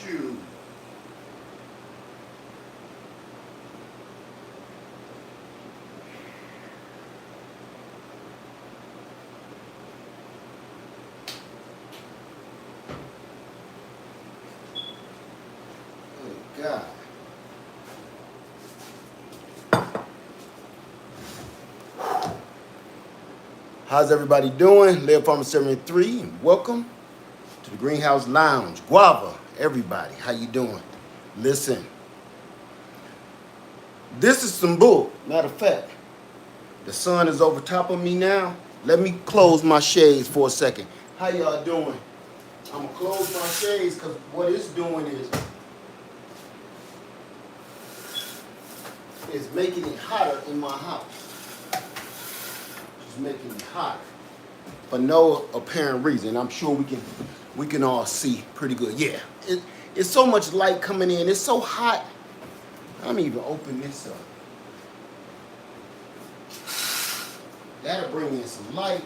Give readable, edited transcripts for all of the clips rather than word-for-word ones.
Shoot. Good God. How's everybody doing? Live Farmer 73, and welcome to the Greenhouse Lounge. Guava, everybody, how you doing? Listen, this is some bull. Matter of fact, the sun is over top of me now. Let me close my shades for a second. How y'all doing? I'm gonna close my shades because what it's doing is making it hotter in my house. Making it hot for no apparent reason. I'm sure we can all see pretty good. Yeah, it's so much light coming in. It's so hot. I'm even open this up. That'll bring in some light,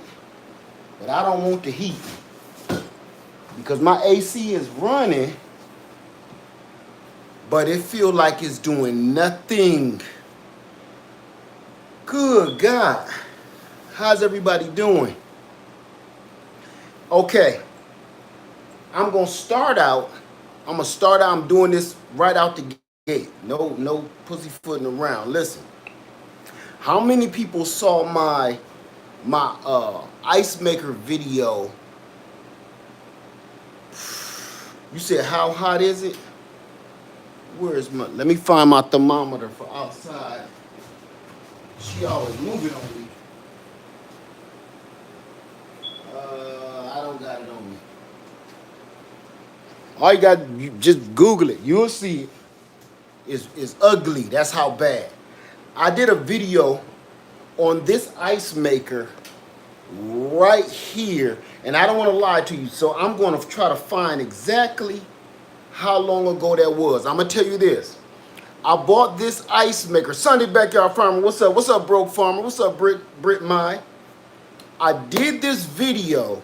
but I don't want the heat because my AC is running, but it feels like it's doing nothing. Good God. How's everybody doing? Okay, I'm gonna start out. I'm doing this right out the gate. No pussyfooting around. Listen, how many people saw my ice maker video? You said how hot is it? Where is my? Let me find my thermometer for outside. She always moving on me. I don't got it on me. All you got, you just Google it. You'll see it. It's ugly. That's how bad. I did a video on this ice maker right here, and I don't want to lie to you, so I'm going to try to find exactly how long ago that was. I'm going to tell you this. I bought this ice maker. Sunday Backyard Farmer. What's up? What's up, Broke Farmer? What's up, Brit Mai? I did this video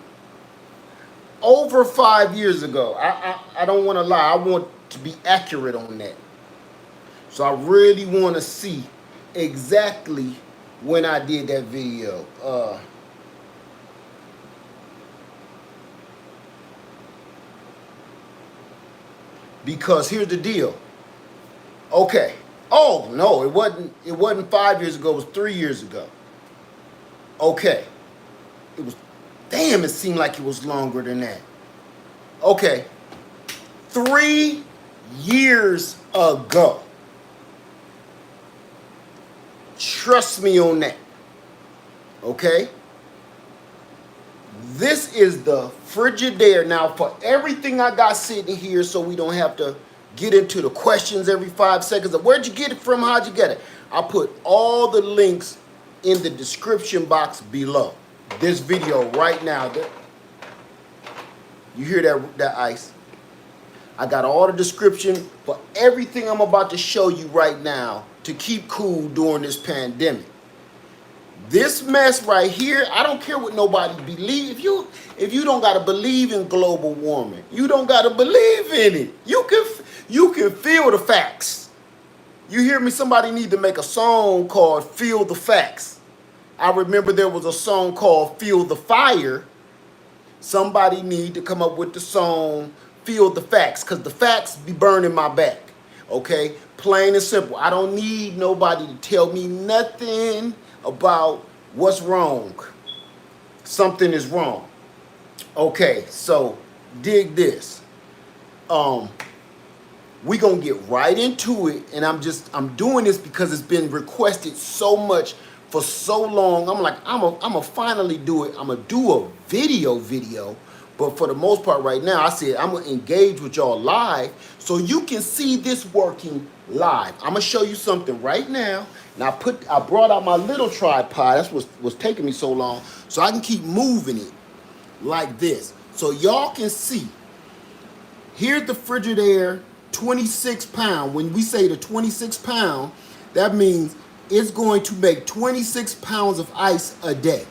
over 5 years ago. I don't want to lie. I want to be accurate on that. So I really want to see exactly when I did that video. Because here's the deal. Okay. Oh, no, it wasn't 5 years ago. It was 3 years ago. Okay. It was, damn, it seemed like it was longer than that. Okay, 3 years ago. Trust me on that. Okay? This is the Frigidaire. Now, for everything I got sitting here, so we don't have to get into the questions every 5 seconds of where'd you get it from, how'd you get it? I put all the links in the description box below. This video right now, you hear that ice? I got all the description for everything I'm about to show you right now to keep cool during this pandemic. This mess right here, I don't care what nobody believes. If you don't gotta believe in global warming, you don't gotta believe in it. You can feel the facts. You hear me? Somebody need to make a song called "Feel the Facts." I remember there was a song called "Feel the Fire." Somebody need to come up with the song "Feel the Facts," because the facts be burning my back. Okay? Plain and simple. I don't need nobody to tell me nothing about what's wrong. Something is wrong. Okay, so dig this. We gonna get right into it, and I'm doing this because it's been requested so much for so long. I'm like, I'm gonna finally do it. I'm gonna do a video, but for the most part right now, I said I'm gonna engage with y'all live so you can see this working live. I'm gonna show you something right now, and I brought out my little tripod. That's what's taking me so long, so I can keep moving it like this, so y'all can see. Here's the Frigidaire 26 pound. When we say the 26 pound, that means it's going to make 26 pounds of ice a day.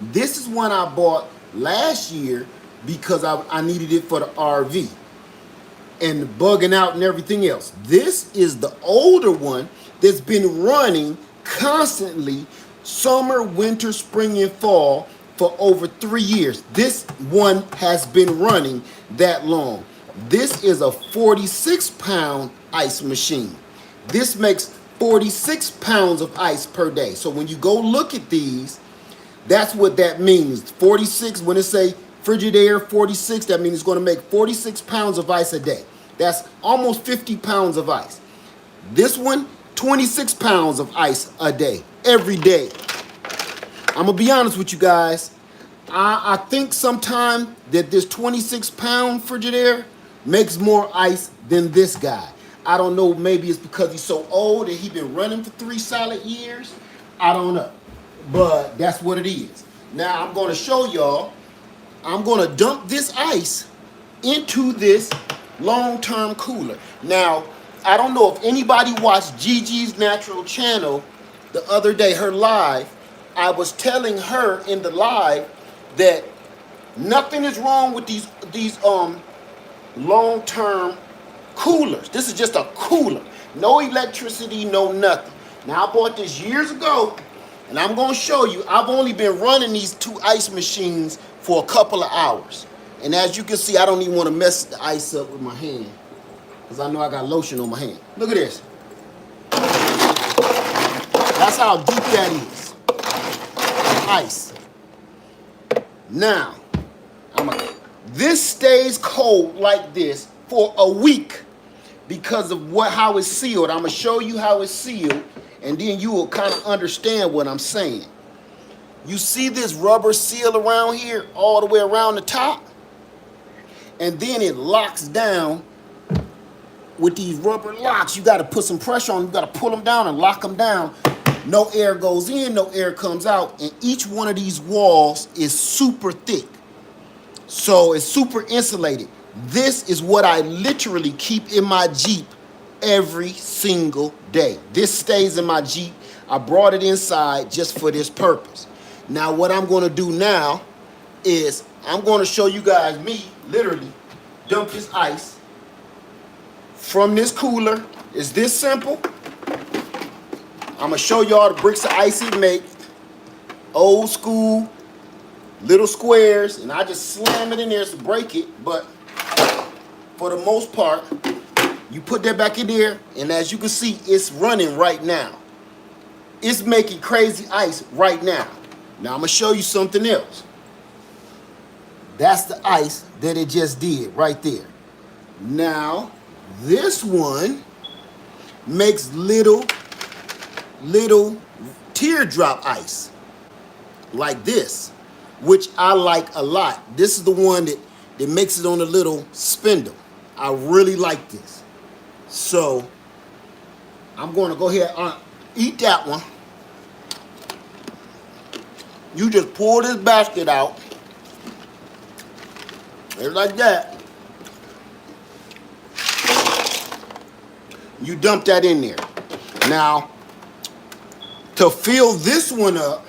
This is one I bought last year because I needed it for the RV. and bugging out and everything else. This is the older one that's been running constantly summer, winter, spring, and fall for over 3 years. This one has been running that long. This is a 46-pound ice machine. This makes 46 pounds of ice per day. So when you go look at these, that's what that means. 46, when it say Frigidaire 46, that means it's going to make 46 pounds of ice a day. That's almost 50 pounds of ice. This one, 26 pounds of ice a day, every day. I'm going to be honest with you guys. I think sometime that this 26-pound Frigidaire makes more ice than this guy. I don't know, maybe it's because he's so old and he's been running for 3 solid years. I don't know. But that's what it is. Now I'm going to show y'all. I'm going to dump this ice into this long-term cooler. Now, I don't know if anybody watched Gigi's Natural channel the other day, her live. I was telling her in the live that nothing is wrong with these long-term coolers. This is just a cooler. No electricity, no nothing. Now, I bought this years ago, and I'm going to show you. I've only been running these 2 ice machines for a couple of hours. And as you can see, I don't even want to mess the ice up with my hand, because I know I got lotion on my hand. Look at this. That's how deep that is. Ice. Now, this stays cold like this for a week because of how it's sealed. I'm going to show you how it's sealed, and then you will kind of understand what I'm saying. You see this rubber seal around here, all the way around the top? And then it locks down with these rubber locks. You got to put some pressure on them. You got to pull them down and lock them down. No air goes in, no air comes out. And each one of these walls is super thick. So it's super insulated. This is what I literally keep in my Jeep every single day. This stays in my Jeep. I brought it inside just for this purpose. Now what I'm going to do now is I'm going to show you guys me literally dump this ice from this cooler. It's this simple. I'm going to show y'all the bricks of ice it make. Old school, little squares, and I just slam it in there to break it. But for the most part, you put that back in there, and as you can see, it's running right now. It's making crazy ice right now. Now I'm going to show you something else. That's the ice that it just did right there. Now, this one makes little teardrop ice like this, which I like a lot. This is the one that makes it on a little spindle. I really like this. So I'm going to go ahead and eat that one. You just pull this basket out. Just like that. You dump that in there. Now, to fill this one up,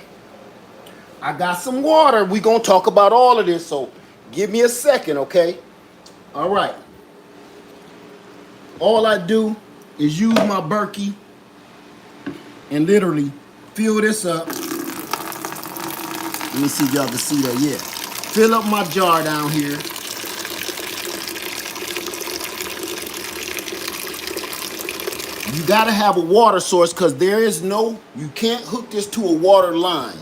I got some water. We're going to talk about all of this, so give me a second, okay? All right. All I do is use my Berkey and literally fill this up. Let me see if y'all can see that. Yeah. Fill up my jar down here. You gotta have a water source, because you can't hook this to a water line.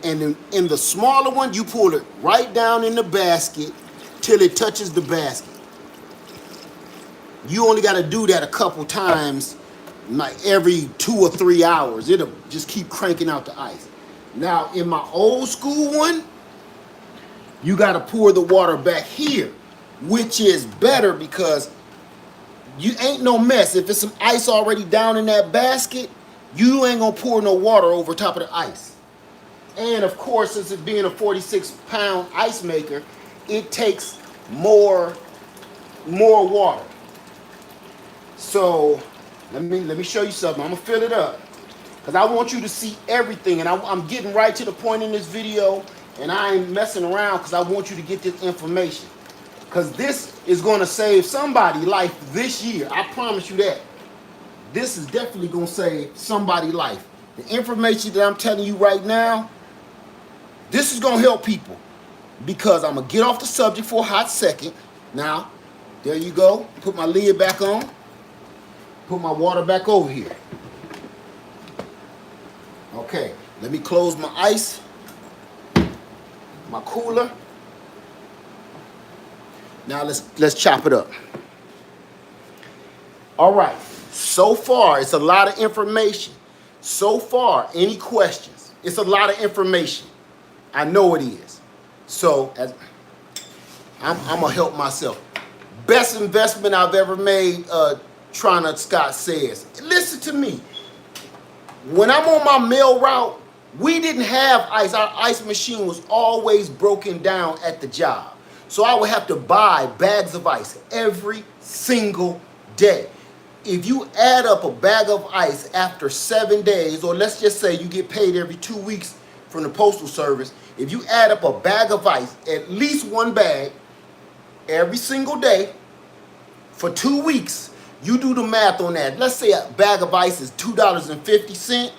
And in the smaller one, you pull it right down in the basket till it touches the basket. You only gotta do that a couple times, like every 2 or 3 hours. It'll just keep cranking out the ice. Now, in my old school one, you gotta pour the water back here, which is better because you ain't no mess. If it's some ice already down in that basket, you ain't gonna pour no water over top of the ice. And of course, since it being a 46-pound ice maker, it takes more water. So let me show you something. I'm gonna fill it up because I want you to see everything, and I'm getting right to the point in this video, and I ain't messing around because I want you to get this information. Because this is going to save somebody life this year. I promise you that. This is definitely going to save somebody life. The information that I'm telling you right now, this is going to help people. Because I'm going to get off the subject for a hot second. Now, there you go. Put my lid back on. Put my water back over here. Okay, let me close my ice, my cooler. Now let's chop it up. All right, so far it's a lot of information. So far, any questions? It's a lot of information. I know it is. So I'm gonna help myself. Best investment I've ever made, Trina Scott says. Listen to me. When I'm on my mail route, we didn't have ice. Our ice machine was always broken down at the job. So I would have to buy bags of ice every single day. If you add up a bag of ice after 7 days, or let's just say you get paid every 2 weeks from the Postal Service, if you add up a bag of ice, at least one bag, every single day, for 2 weeks, you do the math on that. Let's say a bag of ice is $2.50.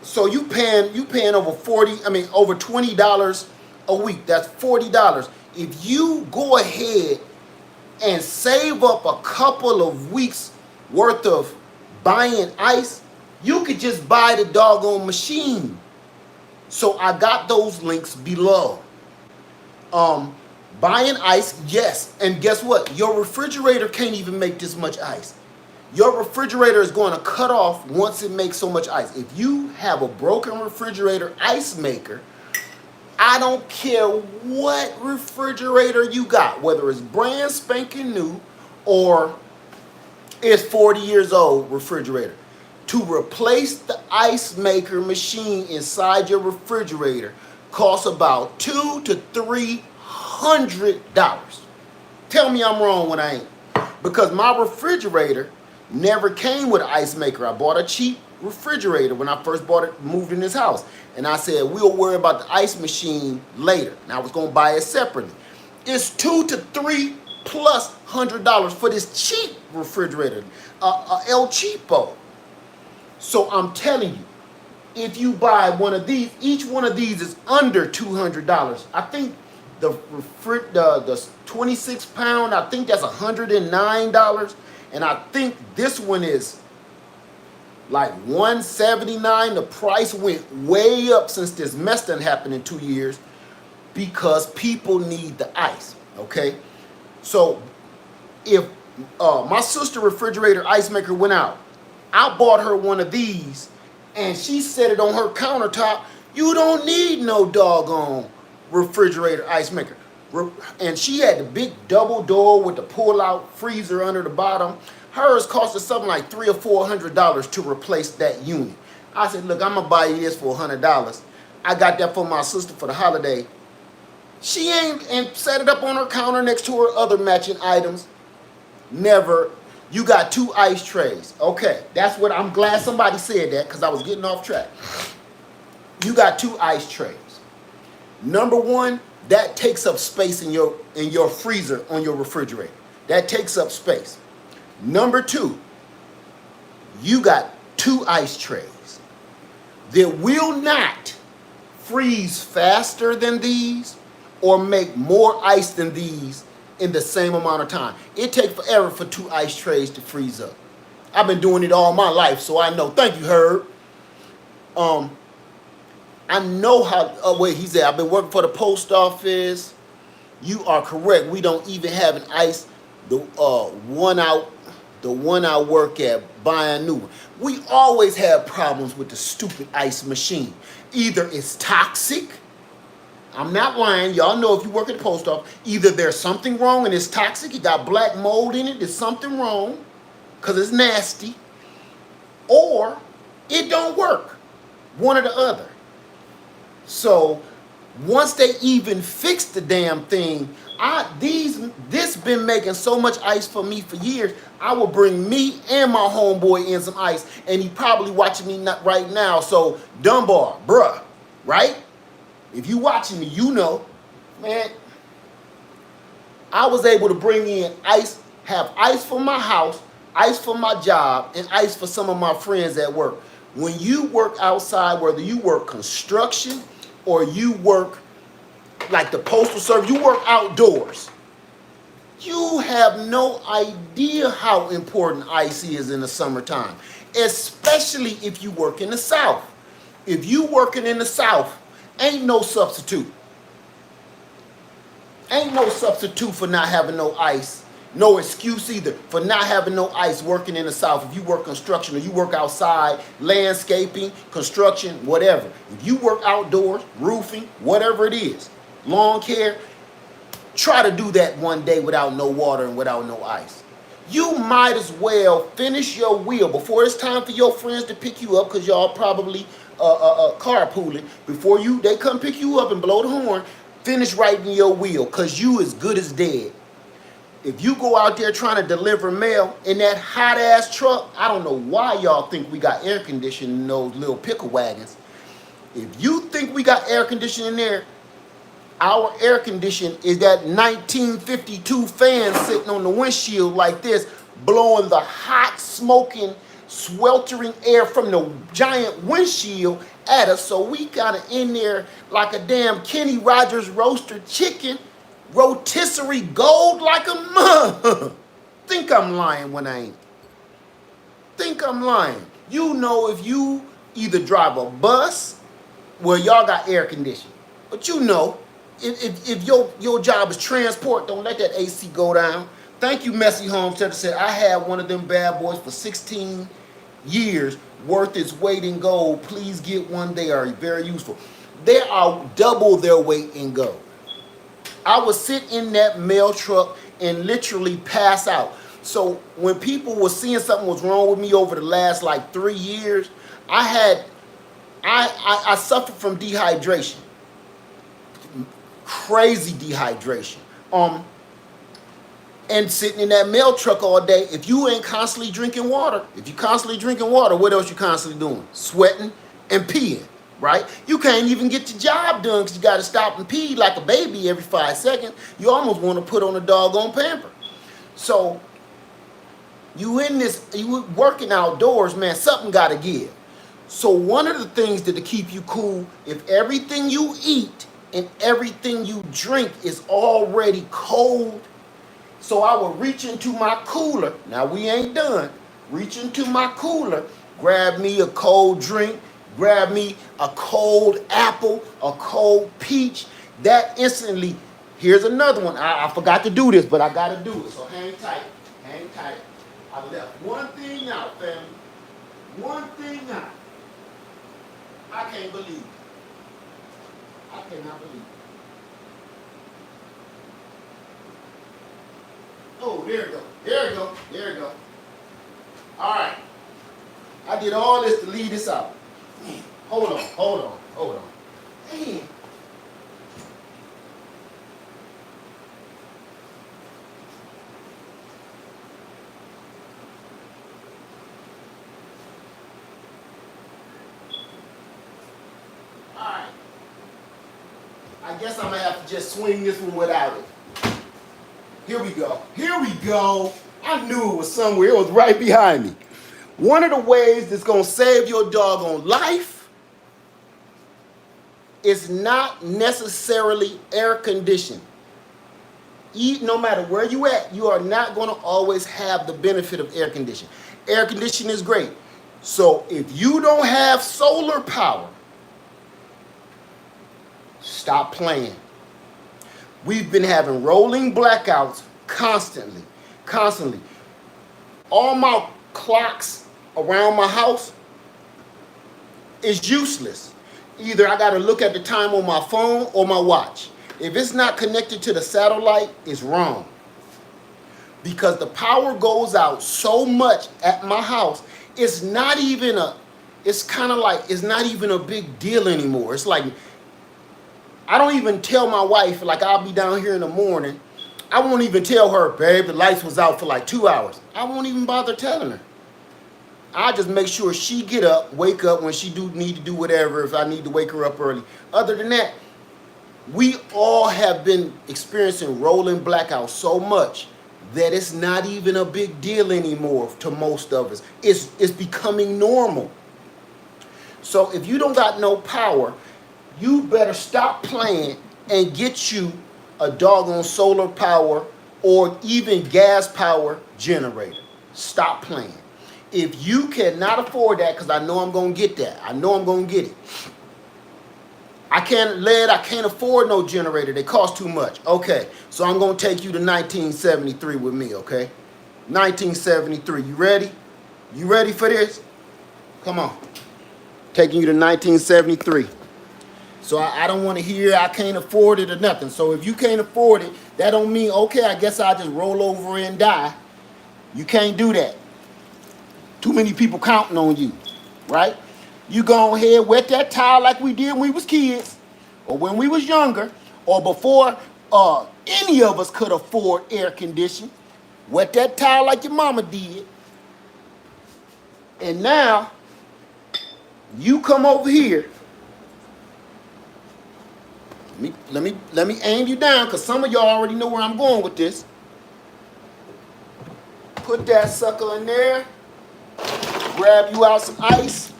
So you paying over over $20 a week. That's $40. If you go ahead and save up a couple of weeks worth of buying ice, you could just buy the doggone machine. So I got those links below. Buying ice, yes. And guess what? Your refrigerator can't even make this much ice. Your refrigerator is going to cut off once it makes so much ice. If you have a broken refrigerator ice maker, I don't care what refrigerator you got, whether it's brand spanking new or it's 40 years old refrigerator. To replace the ice maker machine inside your refrigerator costs about $200 to $300. Tell me I'm wrong when I ain't. Because my refrigerator never came with an ice maker. I bought a cheap refrigerator when I first moved in this house. And I said, we'll worry about the ice machine later. And I was going to buy it separately. It's $200 to $300+ for this cheap refrigerator, El Cheapo. So I'm telling you, if you buy one of these, each one of these is under $200. I think the 26 pound, I think that's $109. And I think this one is like $179. The price went way up since this mess done happened in 2 years because people need the ice, okay? So if my sister refrigerator ice maker went out, I bought her one of these and she set it on her countertop. You don't need no doggone refrigerator ice maker. And she had the big double door with the pull-out freezer under the bottom. Hers cost us something like $300 or $400 to replace that unit. I said, look, I'm gonna buy you this for $100. I got that for my sister for the holiday. She ain't and set it up on her counter next to her other matching items. Never. You got 2 ice trays. Okay, that's what I'm glad somebody said that because I was getting off track. You got 2 ice trays. Number one, that takes up space in your freezer on your refrigerator. That takes up space. Number 2, you got 2 ice trays that will not freeze faster than these or make more ice than these in the same amount of time. It takes forever for 2 ice trays to freeze up. I've been doing it all my life, so I know. Thank you, Herb. I know how, wait, he said, I've been working for the post office. You are correct. We don't even have an ice, the one I work at, buying a new one. We always have problems with the stupid ice machine. Either it's toxic. I'm not lying. Y'all know if you work at the post office, either there's something wrong and it's toxic, it got black mold in it, there's something wrong, because it's nasty, or it don't work. One or the other. So once they even fix the damn thing, this been making so much ice for me for years. I will bring me and my homeboy in some ice, and he probably watching me not right now. So Dunbar, bruh, right? If you watching me, you know, man. I was able to bring in ice, have ice for my house, ice for my job, and ice for some of my friends at work. When you work outside, whether you work construction or you work like the postal service, you work outdoors, you have no idea how important ice is in the summertime, especially if you work in the South. If you working in the South, ain't no substitute. Ain't no substitute for not having no ice. No excuse either for not having no ice working in the South. If you work construction or you work outside, landscaping, construction, whatever. If you work outdoors, roofing, whatever it is, lawn care, try to do that one day without no water and without no ice. You might as well finish your wheel before it's time for your friends to pick you up, because y'all probably carpooling. Before they come pick you up and blow the horn, finish writing your wheel, because you as good as dead. If you go out there trying to deliver mail in that hot ass truck, I don't know why y'all think we got air conditioning in those little pickle wagons. If you think we got air conditioning in there, our air conditioning is that 1952 fan sitting on the windshield like this, blowing the hot, smoking, sweltering air from the giant windshield at us. So we got it in there like a damn Kenny Rogers roasted chicken, rotisserie gold like a mug. Think I'm lying when I ain't. Think I'm lying. You know, if you either drive a bus, well, y'all got air conditioning, but you know, if your job is transport, don't let that AC go down. Thank you, Messy Homestead, said I had one of them bad boys for 16 years, worth its weight in gold. Please get one. They are very useful. They are double their weight in gold. I would sit in that mail truck and literally pass out. So when people were seeing something was wrong with me over the last like 3 years, I suffered from dehydration. Crazy dehydration. And sitting in that mail truck all day, if you ain't constantly drinking water, what else you constantly doing? Sweating and peeing, right? You can't even get your job done because you got to stop and pee like a baby every 5 seconds. You almost want to put on a doggone pamper. So you working outdoors, man, something got to give. So one of the things that to keep you cool, if everything you eat and everything you drink is already cold, so I would reach into my cooler. Now we ain't done. Reach into my cooler, grab me a cold drink, grab me a cold apple, a cold peach. That instantly, here's another one. I forgot to do this, but I got to do it. So hang tight, hang tight. I left one thing out, family. One thing out. I can't believe it. I cannot believe it. Oh, there we go. There we go. There we go. All right. I did all this to leave this out. Man, hold on. Damn. All right. I guess I'm going to have to just swing this one without it. Here we go. Here we go. I knew it was somewhere. It was right behind me. One of the ways that's going to save your doggone life is not necessarily air conditioning. No matter where you at, you are not going to always have the benefit of air conditioning. Air conditioning is great. So if you don't have solar power, stop playing. We've been having rolling blackouts constantly. All my clocks around my house is useless. Either I got to look at the time on my phone or my watch. If it's not connected to the satellite, it's wrong. Because the power goes out so much at my house, it's not even a big deal anymore. It's like, I don't even tell my wife, like I'll be down here in the morning, I won't even tell her, babe, the lights was out for like 2 hours. I won't even bother telling her. I just make sure she get up, wake up when she do need to do whatever, if I need to wake her up early. Other than that, We all have been experiencing rolling blackouts so much that it's not even a big deal anymore to most of us. It's becoming normal. So if you don't got no power, you better stop playing and get you a doggone solar power or even gas power generator. Stop playing. If you cannot afford that, because I know I'm going to get that. I know I'm going to get it. I can't afford no generator. They cost too much. Okay, so I'm going to take you to 1973 with me, okay? 1973. You ready? You ready for this? Come on. Taking you to 1973. So I don't want to hear I can't afford it or nothing. So if you can't afford it, that don't mean, okay, I guess I'll just roll over and die. You can't do that. Too many people counting on you, right? You go ahead, wet that towel like we did when we was kids, or when we was younger, or before any of us could afford air conditioning. Wet that towel like your mama did. And now, you come over here. Let me aim you down, because some of y'all already know where I'm going with this. Put that sucker in there. Grab you out some ice.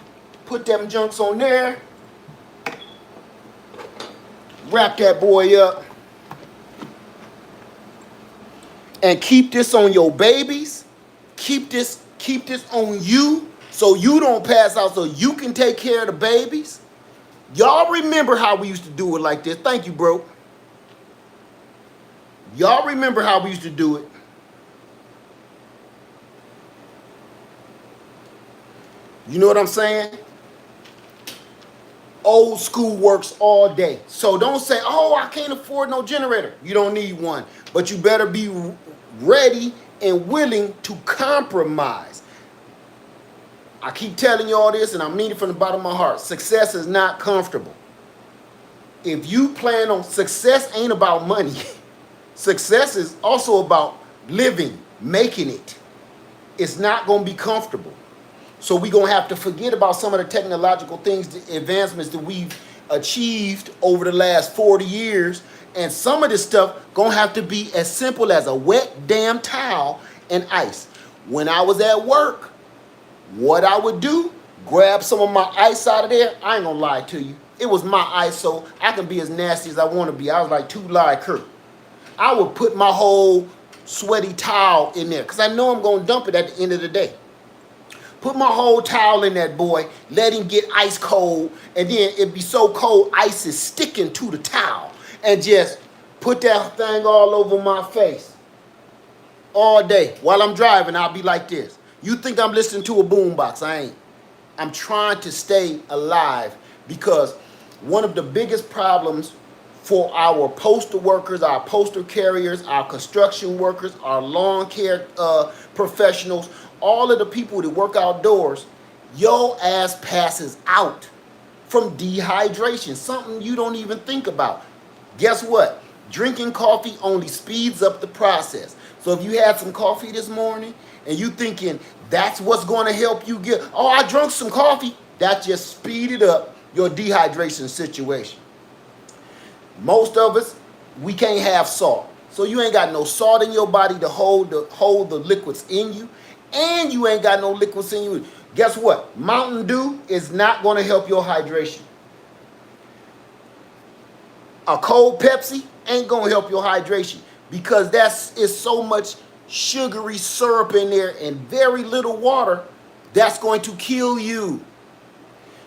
Put them junks on there. Wrap that boy up. And keep this on your babies. Keep this on you so you don't pass out, so you can take care of the babies. Y'all remember how we used to do it like this. Thank you, bro. Y'all remember how we used to do it. You know what I'm saying? Old school works all day. So don't say, oh, I can't afford no generator. You don't need one. But you better be ready and willing to compromise. I keep telling you all this, and I mean it from the bottom of my heart. Success is not comfortable. If you plan on, success ain't about money. Success is also about living, making it. It's not going to be comfortable. So we're going to have to forget about some of the technological things, the advancements that we've achieved over the last 40 years. And some of this stuff going to have to be as simple as a wet damn towel and ice. When I was at work, what I would do, grab some of my ice out of there. I ain't going to lie to you. It was my ice, so I can be as nasty as I want to be. I was like Two Live Crew. I would put my whole sweaty towel in there because I know I'm going to dump it at the end of the day. Put my whole towel in that boy, let him get ice cold, and then it'd be so cold, ice is sticking to the towel, and just put that thing all over my face all day. While I'm driving, I'll be like this. You think I'm listening to a boombox? I ain't. I'm trying to stay alive because one of the biggest problems for our postal workers, our postal carriers, our construction workers, our lawn care professionals, all of the people that work outdoors, your ass passes out from dehydration, something you don't even think about. Guess what? Drinking coffee only speeds up the process. So if you had some coffee this morning and you thinking that's what's going to help you get, oh, I drank some coffee, that just speeded up your dehydration situation. Most of us, we can't have salt. So you ain't got no salt in your body to hold the liquids in you, and you ain't got no liquids in you. Guess what? Mountain Dew is not going to help your hydration. A cold Pepsi ain't going to help your hydration because it's so much sugary syrup in there and very little water that's going to kill you.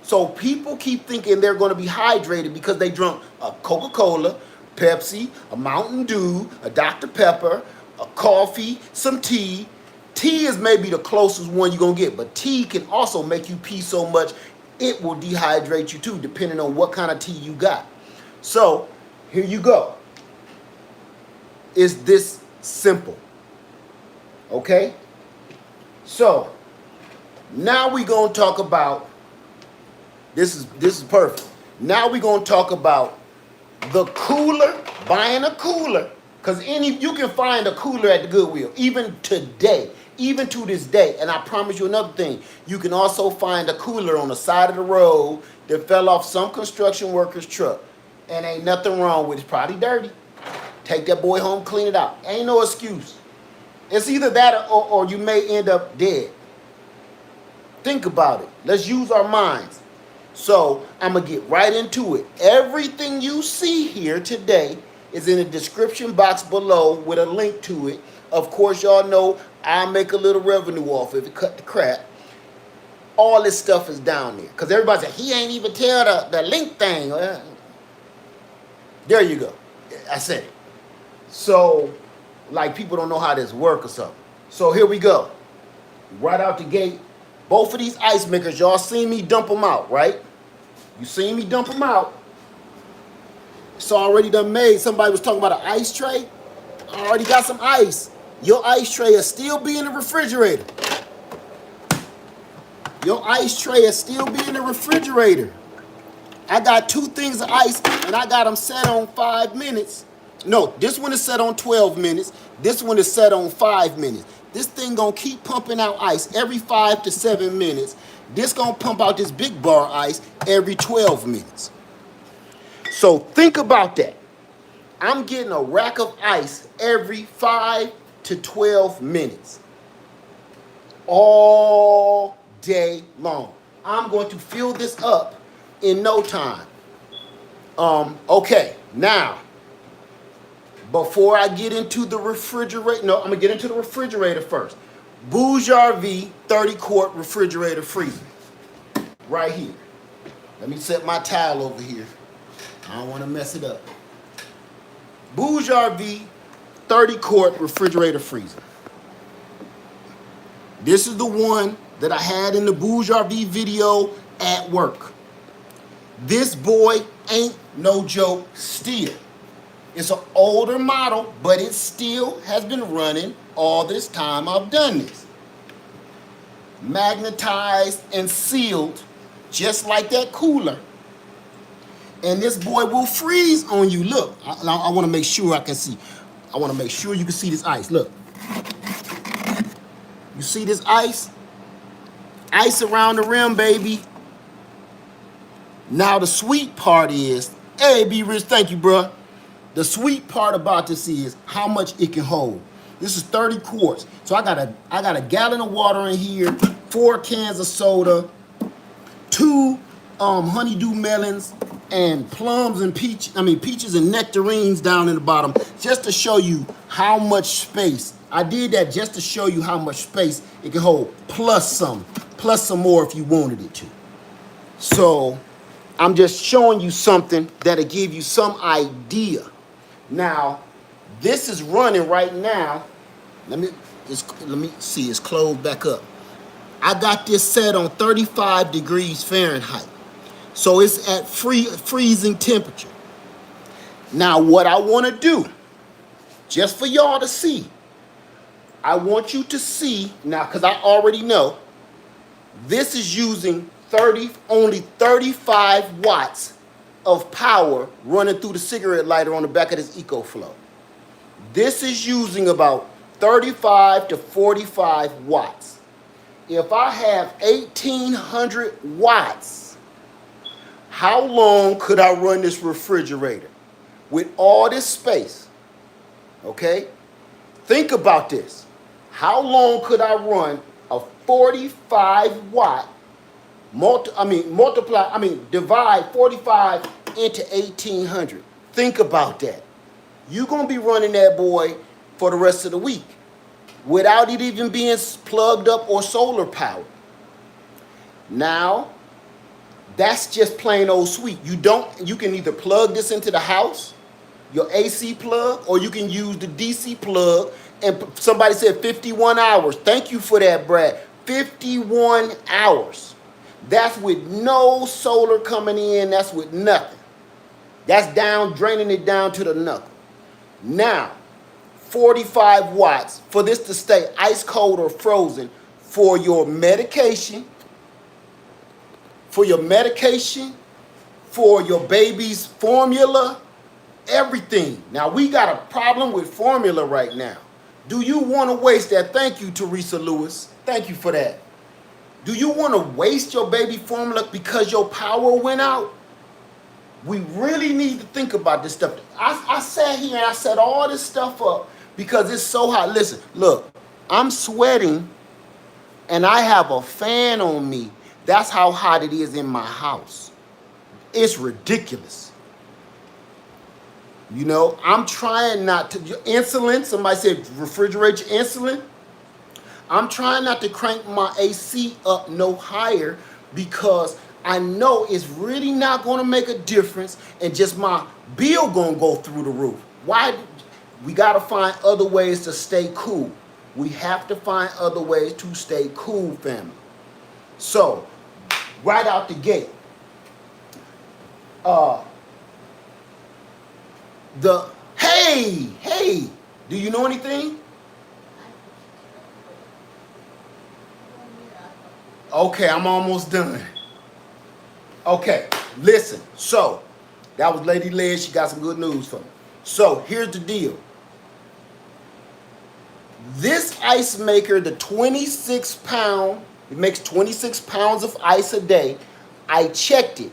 So people keep thinking they're going to be hydrated because they drunk a Coca-Cola, Pepsi, a Mountain Dew, a Dr. Pepper, a coffee, some tea. Tea is maybe the closest one you're going to get, but tea can also make you pee so much it will dehydrate you too, depending on what kind of tea you got. So here you go. It's this simple. Okay? So now we're going to talk about, this is perfect. Now we're going to talk about the cooler, buying a cooler. Because you can find a cooler at the Goodwill, even today, even to this day. And I promise you another thing. You can also find a cooler on the side of the road that fell off some construction worker's truck. And ain't nothing wrong with it. It's probably dirty. Take that boy home, clean it out. Ain't no excuse. It's either that or you may end up dead. Think about it. Let's use our minds. So I'm going to get right into it. Everything you see here today is in the description box below with a link to it. Of course, y'all know I'll make a little revenue off if it cut the crap. All this stuff is down there. Because everybody said, he ain't even tell the link thing. There you go. I said it. So, like people don't know how this works or something. So here we go. Right out the gate. Both of these ice makers, y'all seen me dump them out, right? You seen me dump them out. It's already done made. Somebody was talking about an ice tray. I already got some ice. Your ice tray will still be in the refrigerator. Your ice tray will still be in the refrigerator. I got 2 things of ice, and I got them set on 5 minutes. No, this one is set on 12 minutes. This one is set on 5 minutes. This thing gonna keep pumping out ice every 5 to 7 minutes. This gonna pump out this big bar ice every 12 minutes. So think about that. I'm getting a rack of ice every 5 to 12 minutes. All day long. I'm going to fill this up in no time. Okay, now, before I get into the refrigerator, no, I'm going to get into the refrigerator first. Bouge-RV 30-quart refrigerator freezer. Right here. Let me set my towel over here. I don't want to mess it up. Bouge-RV 30-quart refrigerator freezer. This is the one that I had in the Bouge-RV video at work. This boy ain't no joke still. It's an older model, but it still has been running all this time I've done this. Magnetized and sealed, just like that cooler. And this boy will freeze on you. Look, I want to make sure I can see. I want to make sure you can see this ice. Look. You see this ice? Ice around the rim, baby. Now the sweet part is, hey, B Rich, thank you, bro. The sweet part about this is how much it can hold. This is 30 quarts. So I got a gallon of water in here, 4 cans of soda, 2 honeydew melons, and plums and peaches and nectarines down in the bottom, just to show you how much space. I did that just to show you how much space it can hold, plus some more if you wanted it to. So I'm just showing you something that'll give you some idea. Now, this is running right now. Let me see, it's closed back up. I got this set on 35 degrees Fahrenheit. So it's at freezing temperature. Now, what I want to do, just for y'all to see, I want you to see, now, because I already know, this is using only 35 watts of power running through the cigarette lighter on the back of this EcoFlow. This is using about 35 to 45 watts. If I have 1,800 watts, how long could I run this refrigerator with all this space? Okay? Think about this. How long could I run a 45 watt, divide 45 into 1,800. Think about that. You're going to be running that boy for the rest of the week without it even being plugged up or solar powered. Now, that's just plain old sweet. You can either plug this into the house, your AC plug, or you can use the DC plug. And somebody said 51 hours. Thank you for that, Brad. 51 hours. That's with no solar coming in. That's with nothing. That's draining it down to the knuckle. Now, 45 watts for this to stay ice cold or frozen for your medication, for your baby's formula, everything. Now, we got a problem with formula right now. Do you want to waste that? Thank you, Teresa Lewis. Thank you for that. Do you want to waste your baby formula because your power went out? We really need to think about this stuff. I sat here and I set all this stuff up because it's so hot. Listen, look, I'm sweating and I have a fan on me. That's how hot it is in my house. It's ridiculous. You know, I'm trying not to, insulin, somebody said refrigerate your insulin. I'm trying not to crank my AC up no higher because I know it's really not going to make a difference and just my bill going to go through the roof. Why? We got to find other ways to stay cool. We have to find other ways to stay cool, family. So, right out the gate, hey, do you know anything? Okay, I'm almost done. Okay, listen. So, that was Lady Liz. She got some good news for me. So, here's the deal. This ice maker, the 26 pound, it makes 26 pounds of ice a day. I checked it.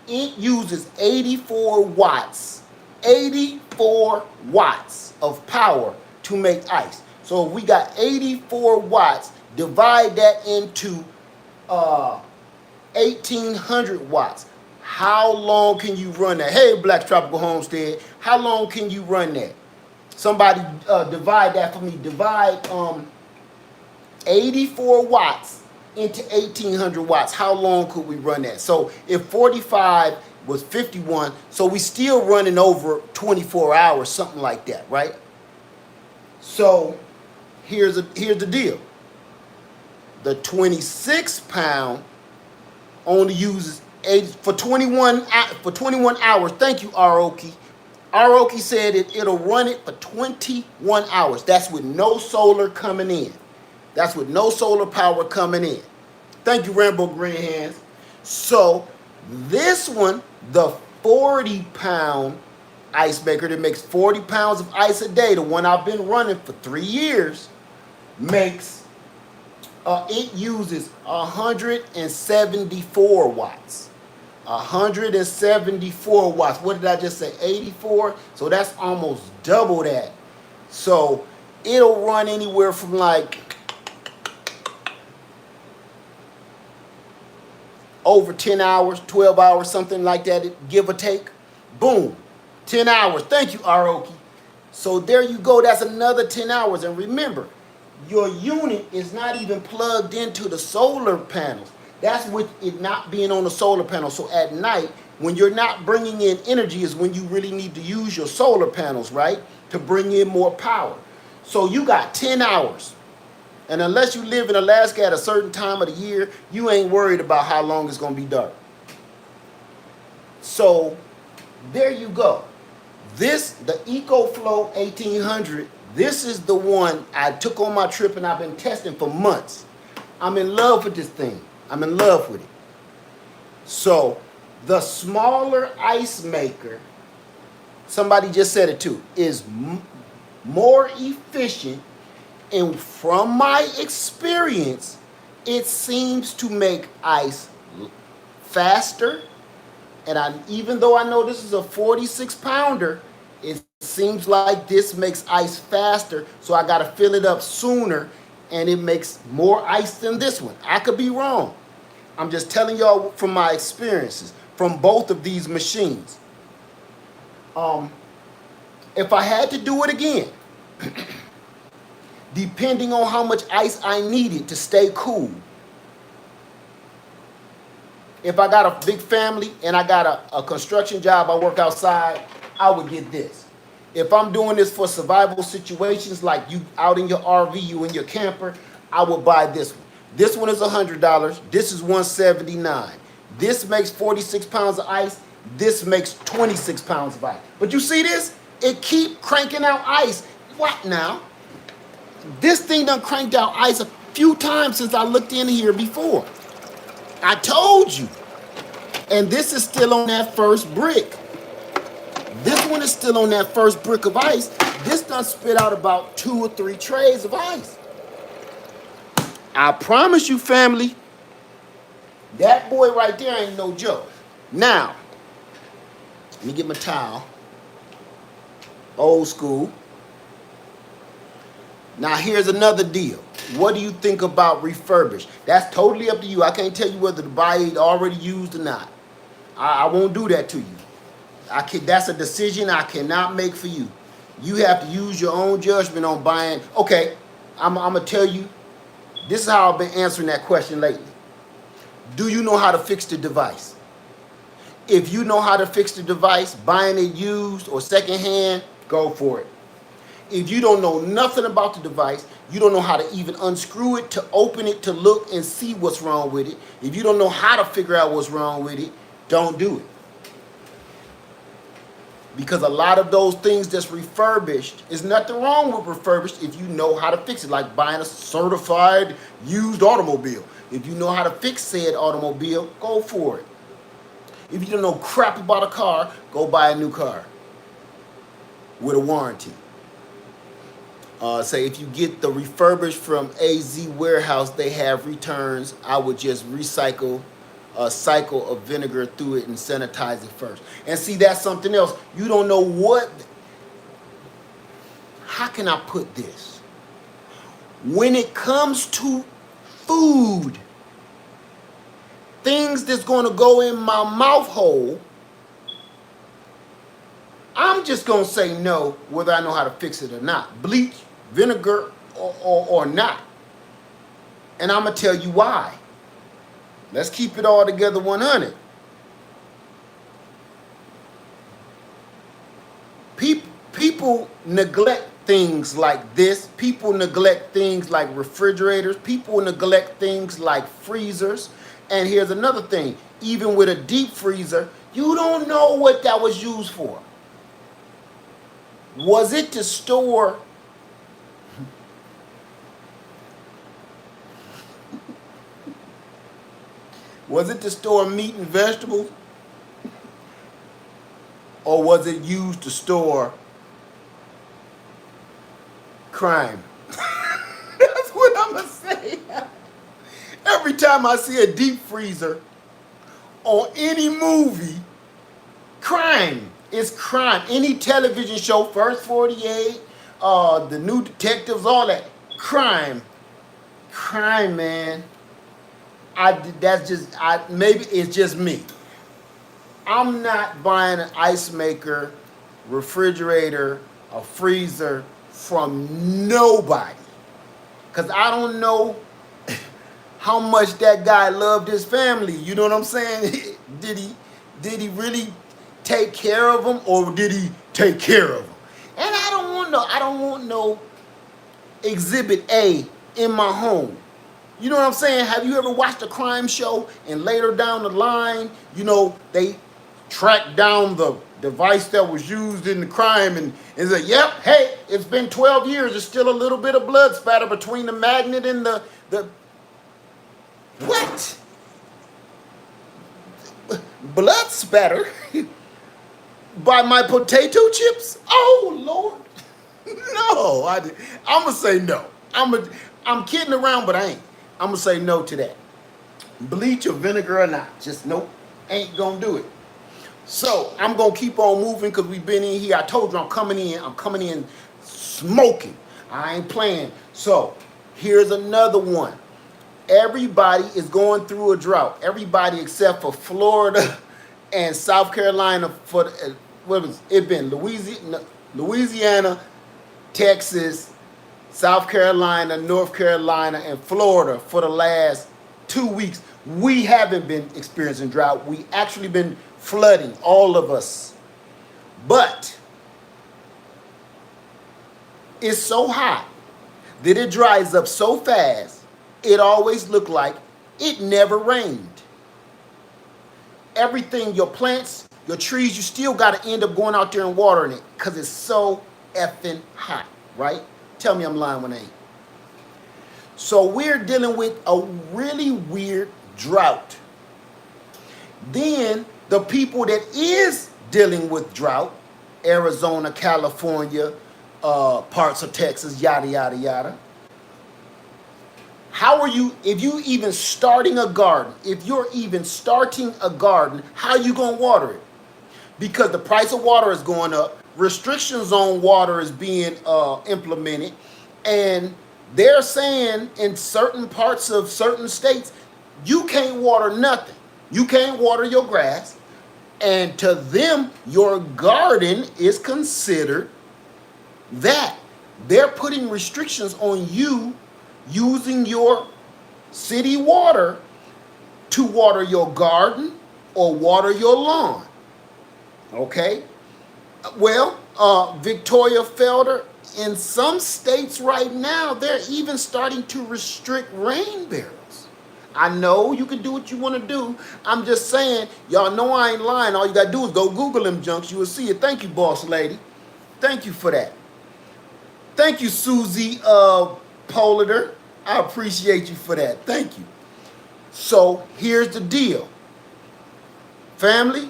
It uses 84 watts. 84 watts of power to make ice. So, if we got 84 watts, divide that into 1,800 watts. How long can you run that? Hey, Black Tropical Homestead, how long can you run that? Somebody divide that for me. Divide 84 watts into 1,800 watts. How long could we run that? So if 45 was 51, so we still running over 24 hours, something like that, right? So here's the deal. The 26 pound only uses 80 for 21 hours. Thank you, Aroki. Aroki said it'll run it for 21 hours. That's with no solar coming in. That's with no solar power coming in. Thank you, Rambo Green Hands. So this one, the 40 pound ice maker that makes 40 pounds of ice a day, the one I've been running for 3 years, makes it uses 174 watts. 174 watts. What did I just say? 84? So that's almost double that. So it'll run anywhere from like over 10 hours, 12 hours, something like that, give or take. Boom. 10 hours. Thank you, Aroki. So there you go. That's another 10 hours. And remember, your unit is not even plugged into the solar panels. That's with it not being on the solar panel. So at night, when you're not bringing in energy is when you really need to use your solar panels, right? To bring in more power. So you got 10 hours. And unless you live in Alaska at a certain time of the year, you ain't worried about how long it's going to be dark. So there you go. This, the EcoFlow 1800, this is the one I took on my trip and I've been testing for months. I'm in love with this thing. I'm in love with it. So the smaller ice maker, somebody just said it too, is more efficient. And from my experience, it seems to make ice faster. And even though I know this is a 46 pounder, it seems like this makes ice faster. So I got to fill it up sooner. And it makes more ice than this one. I could be wrong. I'm just telling y'all from my experiences from both of these machines. If I had to do it again, depending on how much ice I needed to stay cool, if I got a big family and I got a construction job, I work outside, I would get this. If I'm doing this for survival situations like you out in your RV, you in your camper, I would buy this one. This one is $100. This is $179. This makes 46 pounds of ice. This makes 26 pounds of ice. But you see this? It keep cranking out ice. What now? This thing done cranked out ice a few times since I looked in here before. I told you. And this is still on that first brick. This one is still on that first brick of ice. This done spit out about 2 or 3 trays of ice. I promise you, family, that boy right there ain't no joke. Now, Let me get my towel. Old school. Now here's another deal. What do you think about refurbished? That's totally up to you. I can't tell you whether to buy it already used or not. I won't do that to you. That's a decision I cannot make for you. You have to use your own judgment on buying. Okay, I'm gonna tell you. This is how I've been answering that question lately. Do you know how to fix the device? If you know how to fix the device, buying it used or secondhand, go for it. If you don't know nothing about the device, you don't know how to even unscrew it, to open it, to look and see what's wrong with it. If you don't know how to figure out what's wrong with it, don't do it. Because a lot of those things that's refurbished, is nothing wrong with refurbished if you know how to fix it, like buying a certified used automobile. If you know how to fix said automobile, go for it. If you don't know crap about a car, go buy a new car with a warranty. Say if you get the refurbished from AZ Warehouse, they have returns. I would just recycle a cycle of vinegar through it and sanitize it first. And see, that's something else. You don't know what, how can I put this? When it comes to food, things that's going to go in my mouth hole, I'm just going to say no, whether I know how to fix it or not. Bleach, vinegar, or not. And I'm going to tell you why. Let's keep it all together 100. People neglect things like this. People neglect things like refrigerators. People neglect things like freezers. And here's another thing. Even with a deep freezer, you don't know what that was used for. Was it to store meat and vegetables? Or was it used to store crime? That's what I'm going to say. Every time I see a deep freezer on any movie, crime. It's crime. Any television show, First 48, the New Detectives, all that. Crime. Crime, man. Maybe it's just me. I'm not buying an ice maker, refrigerator, a freezer from nobody. Because I don't know how much that guy loved his family. You know what I'm saying? Did he really take care of them, or did he take care of them? And I don't want no Exhibit A in my home. You know what I'm saying? Have you ever watched a crime show and later down the line, you know, they track down the device that was used in the crime and say, yep, hey, it's been 12 years. There's still a little bit of blood spatter between the magnet and the what? Blood spatter by my potato chips? Oh, Lord. No, I'm going to say no. I'm kidding around, but I ain't. I'm going to say no to that. Bleach or vinegar or not. Just nope. Ain't going to do it. So I'm going to keep on moving because we've been in here. I told you I'm coming in smoking. I ain't playing. So here's another one. Everybody is going through a drought. Everybody except for Florida and South Carolina. What was it been? Louisiana, Texas, South Carolina, North Carolina, and Florida for the last 2 weeks. We haven't been experiencing drought. We actually been flooding, all of us. But it's so hot that it dries up so fast, it always looked like it never rained. Everything, your plants, your trees, you still got to end up going out there and watering it because it's so effing hot, right? Tell me I'm lying when I ain't. So we're dealing with a really weird drought. Then the people that is dealing with drought, Arizona, California, parts of Texas, yada, yada, yada. How are you, if you're even starting a garden, how you going to water it? because the price of water is going up. Restrictions on water is being implemented, and they're saying in certain parts of certain states, you can't water nothing. You can't water your grass, and to them, your garden is considered that. They're putting restrictions on you using your city water to water your garden or water your lawn. Okay? Well, Victoria Felder, in some states right now, they're even starting to restrict rain barrels. I know you can do what you want to do. I'm just saying, y'all know I ain't lying. All you got to do is go Google them junks. You will see it. Thank you, boss lady. Thank you for that. Thank you, Susie Politer. I appreciate you for that. Thank you. So here's the deal. Family,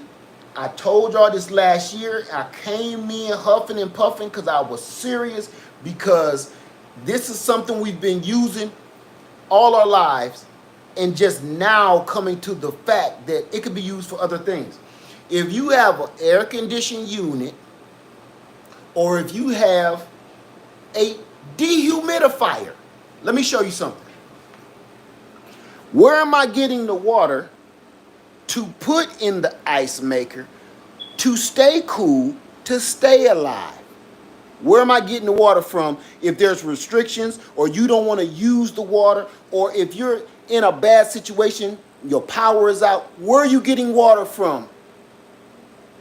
I told y'all this last year. I came in huffing and puffing because I was serious, because this is something we've been using all our lives and just now coming to the fact that it could be used for other things. If you have an air conditioned unit, or if you have a dehumidifier, let me show you something. Where am I getting the water to put in the ice maker to stay cool, to stay alive? Where am I getting the water from if there's restrictions, or you don't want to use the water, or if you're in a bad situation, your power is out? Where are you getting water from?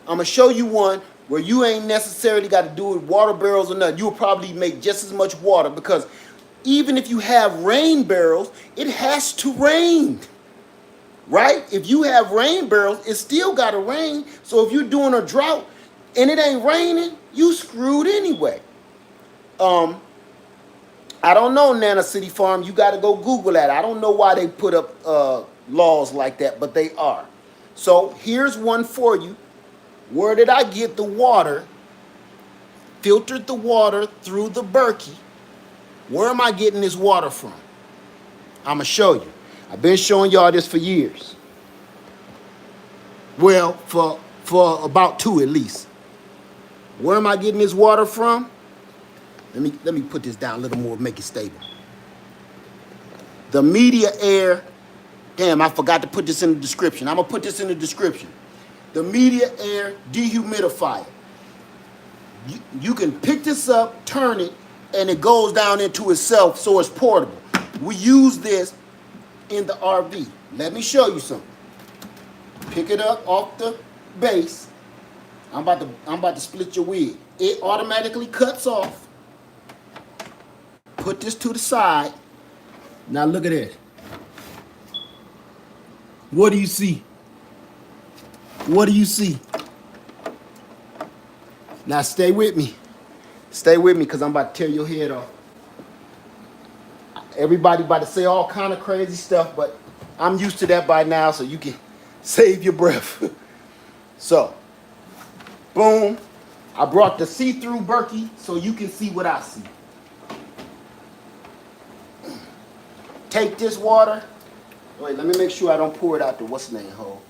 I'm going to show you one where you ain't necessarily got to do it with water barrels or nothing. You'll probably make just as much water, because even if you have rain barrels, it has to rain. Right? If you have rain barrels, it still got to rain. So if you're doing a drought and it ain't raining, you screwed anyway. I don't know, Nana City Farm. You got to go Google that. I don't know why they put up laws like that, but they are. So here's one for you. Where did I get the water? Filtered the water through the Berkey. Where am I getting this water from? I'm going to show you. I've been showing y'all this for years. Well, for about 2 at least. Where am I getting this water from? Let me put this down a little more, make it stable. The Media Air. Damn, I forgot to put this in the description. I'm going to put this in the description. The Media Air Dehumidifier. You can pick this up, turn it, and it goes down into itself, so it's portable. We use this in the RV. Let me show you something. Pick it up off the base. I'm about to split your wig. It automatically cuts off. Put this to the side. Now look at it. What do you see? What do you see? Now stay with me. Stay with me, because I'm about to tear your head off. Everybody about to say all kind of crazy stuff, but I'm used to that by now, so you can save your breath. So, boom. I brought the see-through Berkey so you can see what I see. Take this water. Wait, let me make sure I don't pour it out the what's-name hole.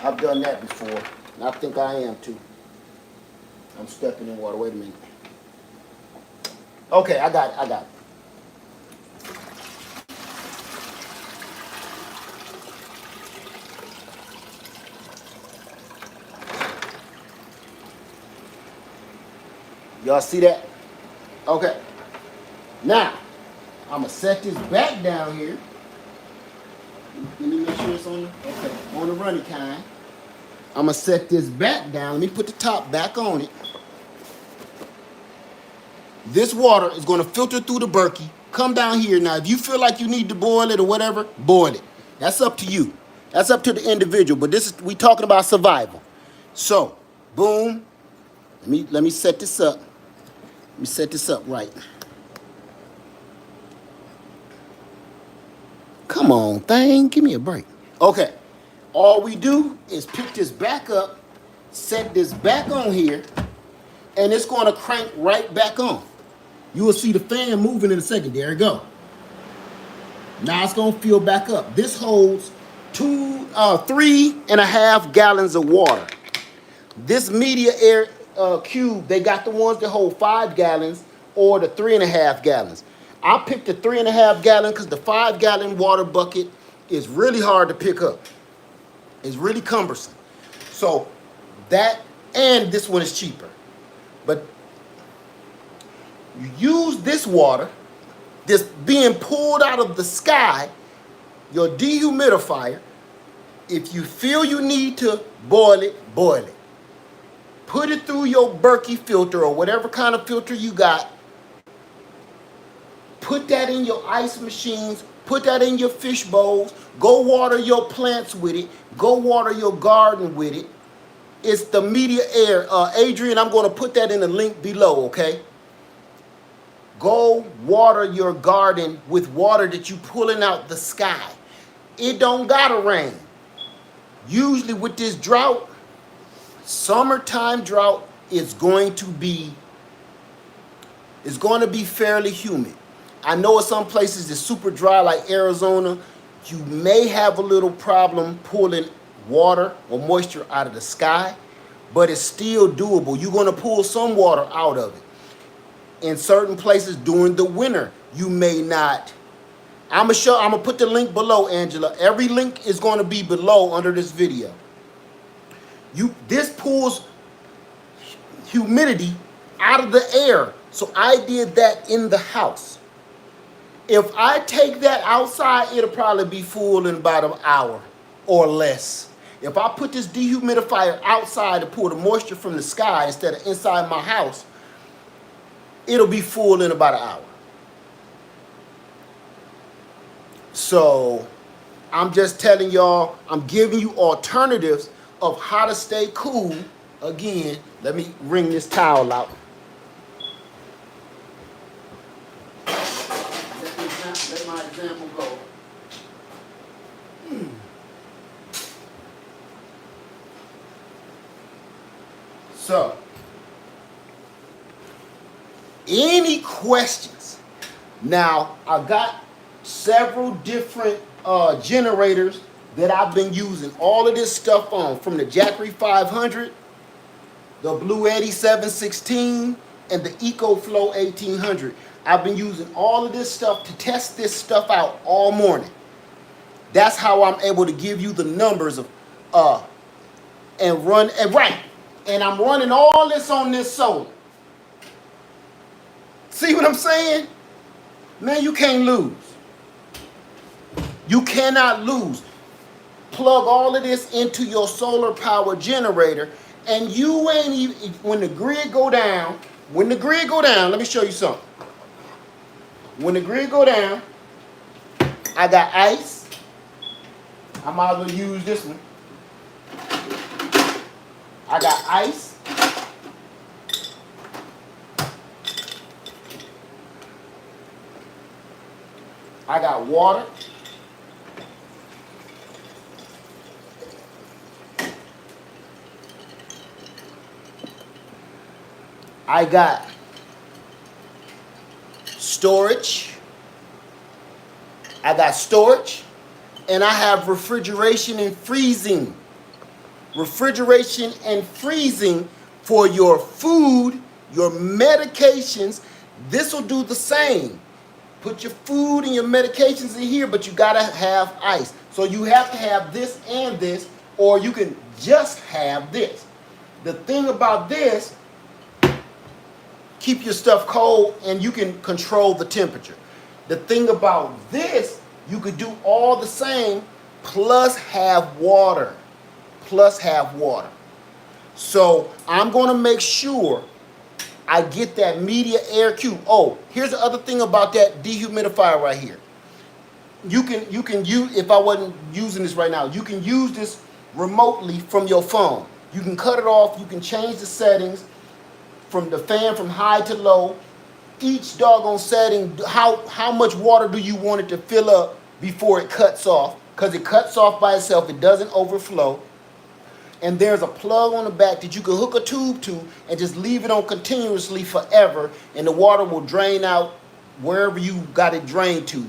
I've done that before, and I think I am too. I'm stepping in water. Wait a minute. Okay, I got it. Y'all see that? Okay. Now, I'm going to set this back down here. Let me make sure it's on the runny kind. I'm going to set this back down. Let me put the top back on it. This water is going to filter through the Berkey, come down here. Now, if you feel like you need to boil it or whatever, boil it. That's up to you. That's up to the individual. But we talking about survival. So, boom. Let me set this up. Let me set this up right. Come on, thing. Give me a break. Okay. All we do is pick this back up, set this back on here, and it's going to crank right back on. You will see the fan moving in a second. There it go. Now it's going to fill back up. This holds 3.5 gallons of water. This media air cube, they got the ones that hold 5 gallons or the 3.5 gallons. I picked the 3.5 gallon because the 5 gallon water bucket is really hard to pick up. It's really cumbersome. So that, and this one is cheaper. But you use this water, this being pulled out of the sky, your dehumidifier. If you feel you need to boil it, boil it. Put it through your Berkey filter or whatever kind of filter you got. Put that in your ice machines. Put that in your fish bowls. Go water your plants with it. Go water your garden with it. It's the media air. Adrian, I'm going to put that in the link below, okay? Go water your garden with water that you pulling out the sky. It don't gotta rain. Usually with this drought, summertime drought is going to be fairly humid. I know in some places it's super dry like Arizona. You may have a little problem pulling water or moisture out of the sky, but it's still doable. You're going to pull some water out of it. In certain places during the winter, you may not. I'm gonna put the link below, Angela. Every link is going to be below under this video. This pulls humidity out of the air. So I did that in the house. If I take that outside, it'll probably be full in about an hour or less. If I put this dehumidifier outside to pull the moisture from the sky instead of inside my house, it'll be full in about an hour. So I'm just telling y'all, I'm giving you alternatives of how to stay cool. Again, let me wring this towel out. Let my example go. So, any questions? Now, I got several different generators that I've been using all of this stuff on, from the Jackery 500, the Blue Eddy 716, and the EcoFlow 1800. I've been using all of this stuff to test this stuff out all morning. That's how I'm able to give you the numbers of and run and right. And I'm running all this on this solar. See what I'm saying? Man, you can't lose. You cannot lose. Plug all of this into your solar power generator, and you ain't even, when the grid go down, let me show you something. When the grid go down, I got ice. I might as well use this one. I got ice. I got water. I got storage. And I have refrigeration and freezing. Refrigeration and freezing for your food, your medications. This will do the same. Put your food and your medications in here, but you gotta have ice. So you have to have this and this, or you can just have this. The thing about this, keep your stuff cold and you can control the temperature. The thing about this, you could do all the same, plus have water. So I'm going to make sure I get that media air cube. Oh, here's the other thing about that dehumidifier right here. You can use, if I wasn't using this right now, you can use this remotely from your phone. You can cut it off. You can change the settings from the fan from high to low. Each doggone setting, how much water do you want it to fill up before it cuts off? Because it cuts off by itself. It doesn't overflow. And there's a plug on the back that you can hook a tube to and just leave it on continuously forever, and the water will drain out wherever you got it drained to,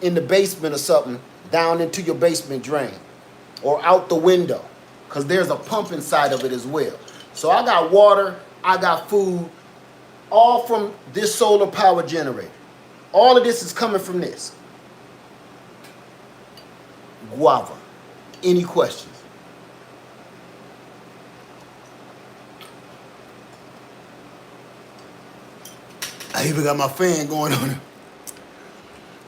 in the basement or something, down into your basement drain or out the window, because there's a pump inside of it as well. So I got water, I got food, all from this solar power generator. All of this is coming from this. Guava. Any questions? I even got my fan going on.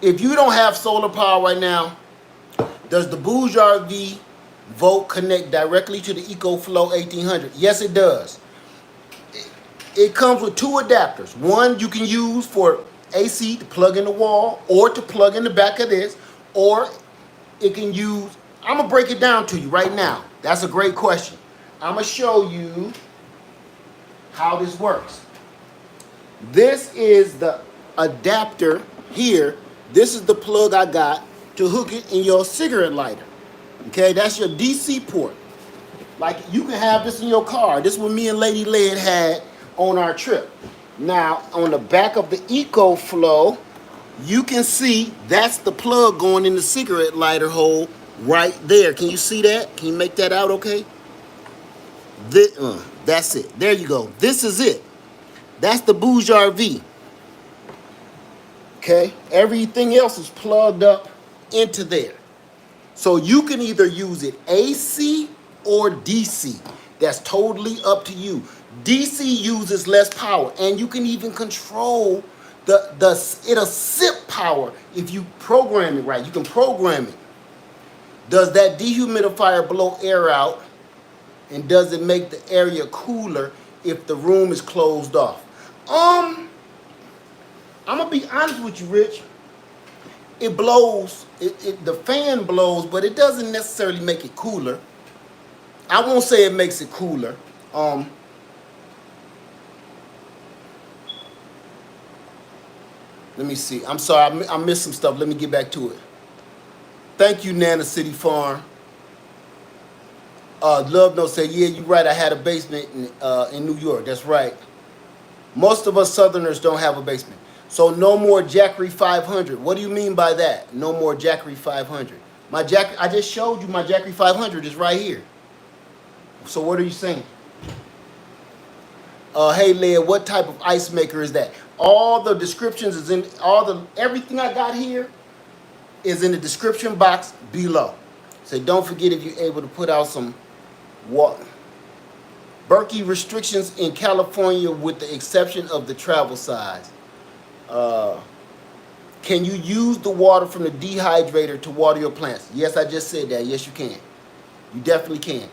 If you don't have solar power right now, does the Jackery Volt connect directly to the EcoFlow 1800? Yes, it does. It comes with two adapters. One you can use for AC to plug in the wall or to plug in the back of this, or it can use, I'm gonna break it down to you right now. That's a great question. I'm gonna show you how this works. This is the adapter here. This is the plug I got to hook it in your cigarette lighter. Okay, that's your DC port. Like you can have this in your car. This is what me and Lady Led had on our trip. Now, on the back of the EcoFlow, you can see that's the plug going in the cigarette lighter hole right there. Can you see that? Can you make that out okay? That's it. There you go. This is it. That's the Jackery. Okay? Everything else is plugged up into there. So you can either use it AC or DC. That's totally up to you. DC uses less power, and you can even control it'll sip power if you program it right. You can program it. Does that dehumidifier blow air out, and does it make the area cooler if the room is closed off? I'm gonna be honest with you, Rich. It blows, the fan blows, but it doesn't necessarily make it cooler. I won't say it makes it cooler. Let me see. I'm sorry, I missed some stuff. Let me get back to it. Thank you, Nana City Farm. Love Note said, yeah, you're right. I had a basement in New York. That's right. Most of us Southerners don't have a basement. So no more Jackery 500. What do you mean by that? No more Jackery 500. I just showed you my Jackery 500 is right here. So what are you saying? Hey, Leah, what type of ice maker is that? All the descriptions is in, everything I got here is in the description box below. So don't forget if you're able to put out some water. Berkey restrictions in California with the exception of the travel size. Can you use the water from the dehydrator to water your plants? Yes, I just said that. Yes, you can. You definitely can.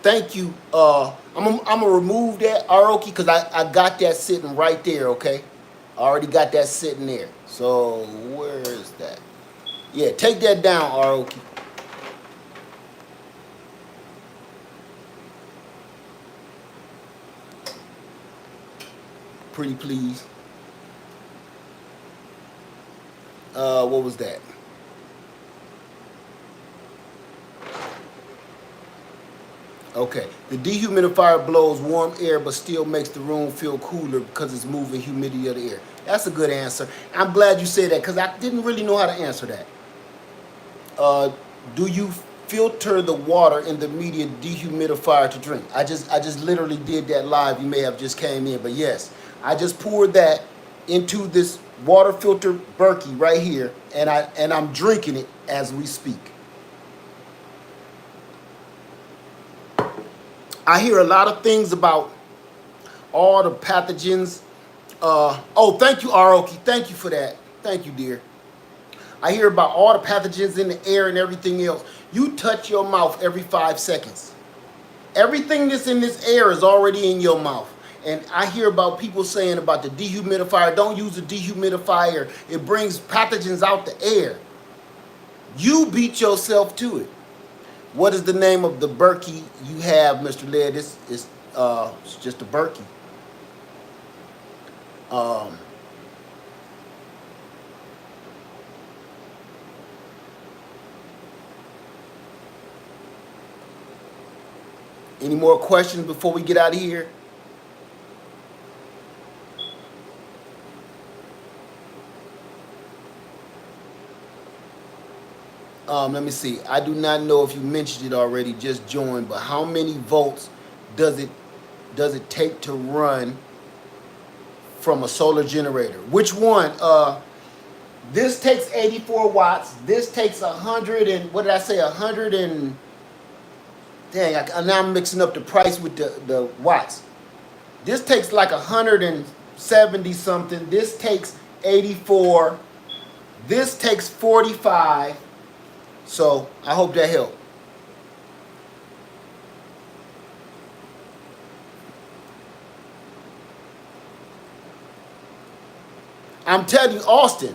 Thank you. I'm gonna remove that Aoki because I got that sitting right there. Okay, I already got that sitting there. So where is that? Yeah, take that down, Aoki. Pretty please. What was that? Okay, the dehumidifier blows warm air but still makes the room feel cooler because it's moving humidity of the air. That's a good answer. I'm glad you said that because I didn't really know how to answer that. Do you filter the water in the media dehumidifier to drink? I just literally did that live. You may have just came in, but yes, I just poured that into this water filter Berkey right here, and I'm drinking it as we speak. I hear a lot of things about all the pathogens. Oh, thank you, Aoki. Thank you for that. Thank you, dear. I hear about all the pathogens in the air and everything else. You touch your mouth every 5 seconds. Everything that's in this air is already in your mouth. And I hear about people saying about the dehumidifier, don't use the dehumidifier. It brings pathogens out the air. You beat yourself to it. What is the name of the Berkey you have, Mr. Laird? This is it's just a Berkey. Any more questions before we get out of here? Let me see. I do not know if you mentioned it already. Just joined, but how many volts does it take to run from a solar generator? Which one? This takes 84 watts. This takes 100 and what did I say? 100 and dang. Now I'm mixing up the price with the watts. This takes like 170 something. This takes 84. This takes 45. So I hope that helped. I'm telling you, Austin,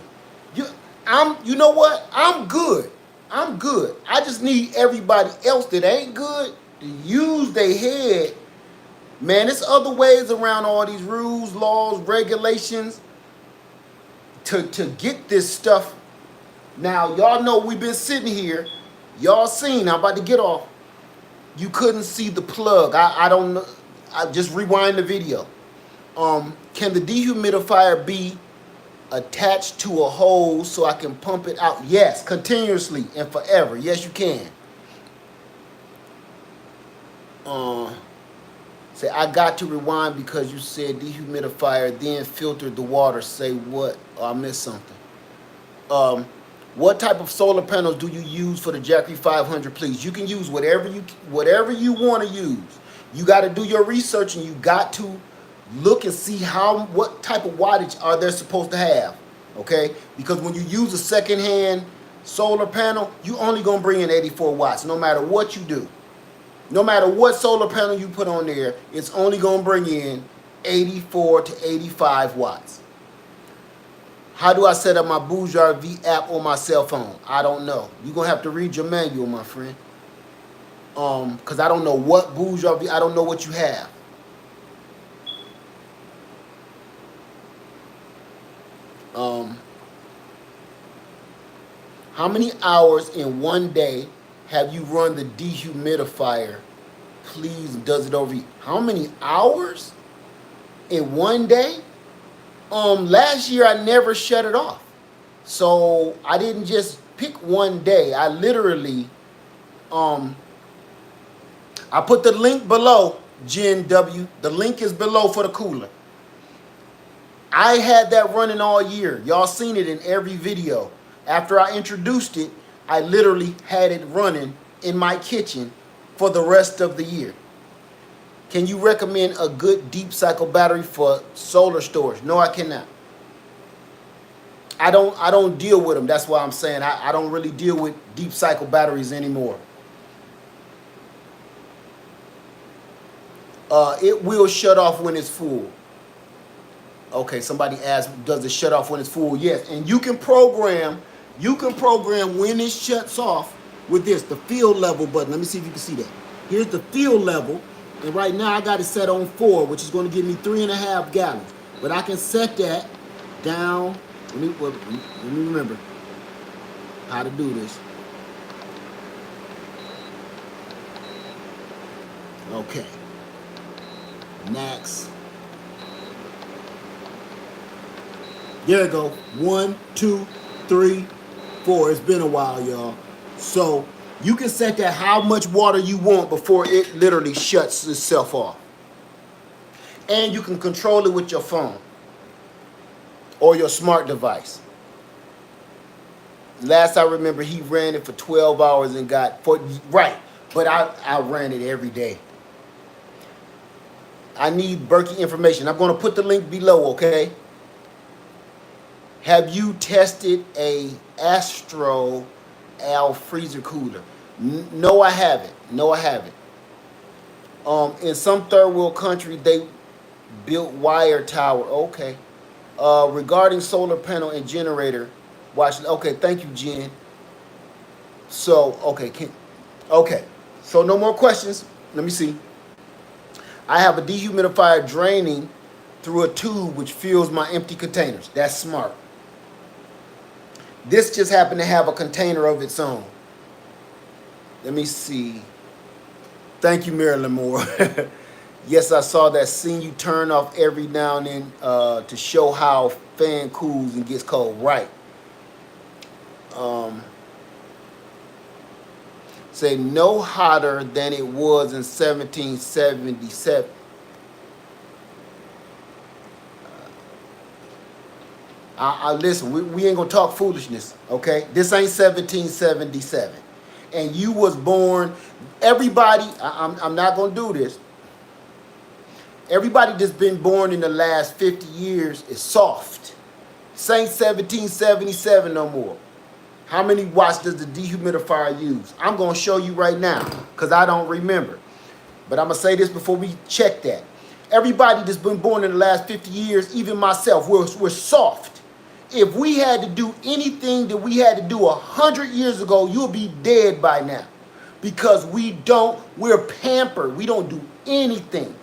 you know what? I'm good. I'm good. I just need everybody else that ain't good to use their head. Man, there's other ways around all these rules, laws, regulations to get this stuff. Now, y'all know we've been sitting here. Y'all seen, I'm about to get off. You couldn't see the plug. I don't know. I just rewind the video. Can the dehumidifier be attached to a hose so I can pump it out? Yes, continuously and forever. Yes, you can. Say, I got to rewind because you said dehumidifier, then filtered the water. Say what? Oh, I missed something. What type of solar panels do you use for the Jackery 500, please? You can use whatever you want to use. You got to do your research and you got to look and see what type of wattage are they supposed to have, okay? Because when you use a secondhand solar panel, you only gonna bring in 84 watts, no matter what you do. No matter what solar panel you put on there, it's only gonna bring in 84 to 85 watts. How do I set up my Bourgeois V app on my cell phone? I don't know. You're gonna have to read your manual, my friend. Because I don't know what Bourgeois V, I don't know what you have. How many hours in one day have you run the dehumidifier? Please, does it over? How many hours in one day? Last year I never shut it off. So I didn't just pick one day. I literally, I put the link below, Gen W. The link is below for the cooler. I had that running all year. Y'all seen it in every video. After I introduced it, I literally had it running in my kitchen for the rest of the year. Can you recommend a good deep cycle battery for solar storage? No, I cannot. I don't deal with them. That's why I'm saying I don't really deal with deep cycle batteries anymore. It will shut off when it's full. Okay, somebody asked, does it shut off when it's full? Yes, and you can program when it shuts off with this, the field level button. Let me see if you can see that. Here's the field level, and right now I got it set on 4, which is going to give me 3.5 gallons. But I can set that down. Let me remember how to do this. Okay. Next. There we go. 1, 2, 3, 4. It's been a while, y'all. So you can set that how much water you want before it literally shuts itself off. And you can control it with your phone or your smart device. Last I remember, he ran it for 12 hours and got, right, but I ran it every day. I need Berkey information. I'm going to put the link below, okay? Have you tested a Astro Al freezer cooler? No, I haven't. No, I haven't. In some third world country, they built wire tower. Okay. Regarding solar panel and generator, watch. Okay, thank you, Jen. So, okay. So no more questions. Let me see. I have a dehumidifier draining through a tube which fills my empty containers. That's smart. This just happened to have a container of its own. Let me see. Thank you, Marilyn Moore. Yes, I saw that. Seen you turn off every now and then to show how fan cools and gets cold. Right. say no hotter than it was in 1777. I listen, we ain't gonna talk foolishness, okay? This ain't 1777. And you was born, everybody, I'm not gonna do this. Everybody that's been born in the last 50 years is soft. This ain't 1777 no more. How many watts does the dehumidifier use? I'm gonna show you right now, because I don't remember. But I'm gonna say this before we check that. Everybody that's been born in the last 50 years, even myself, we're soft. If we had to do anything that we had to do 100 years ago, you'll be dead by now. Because we're pampered. We don't do anything.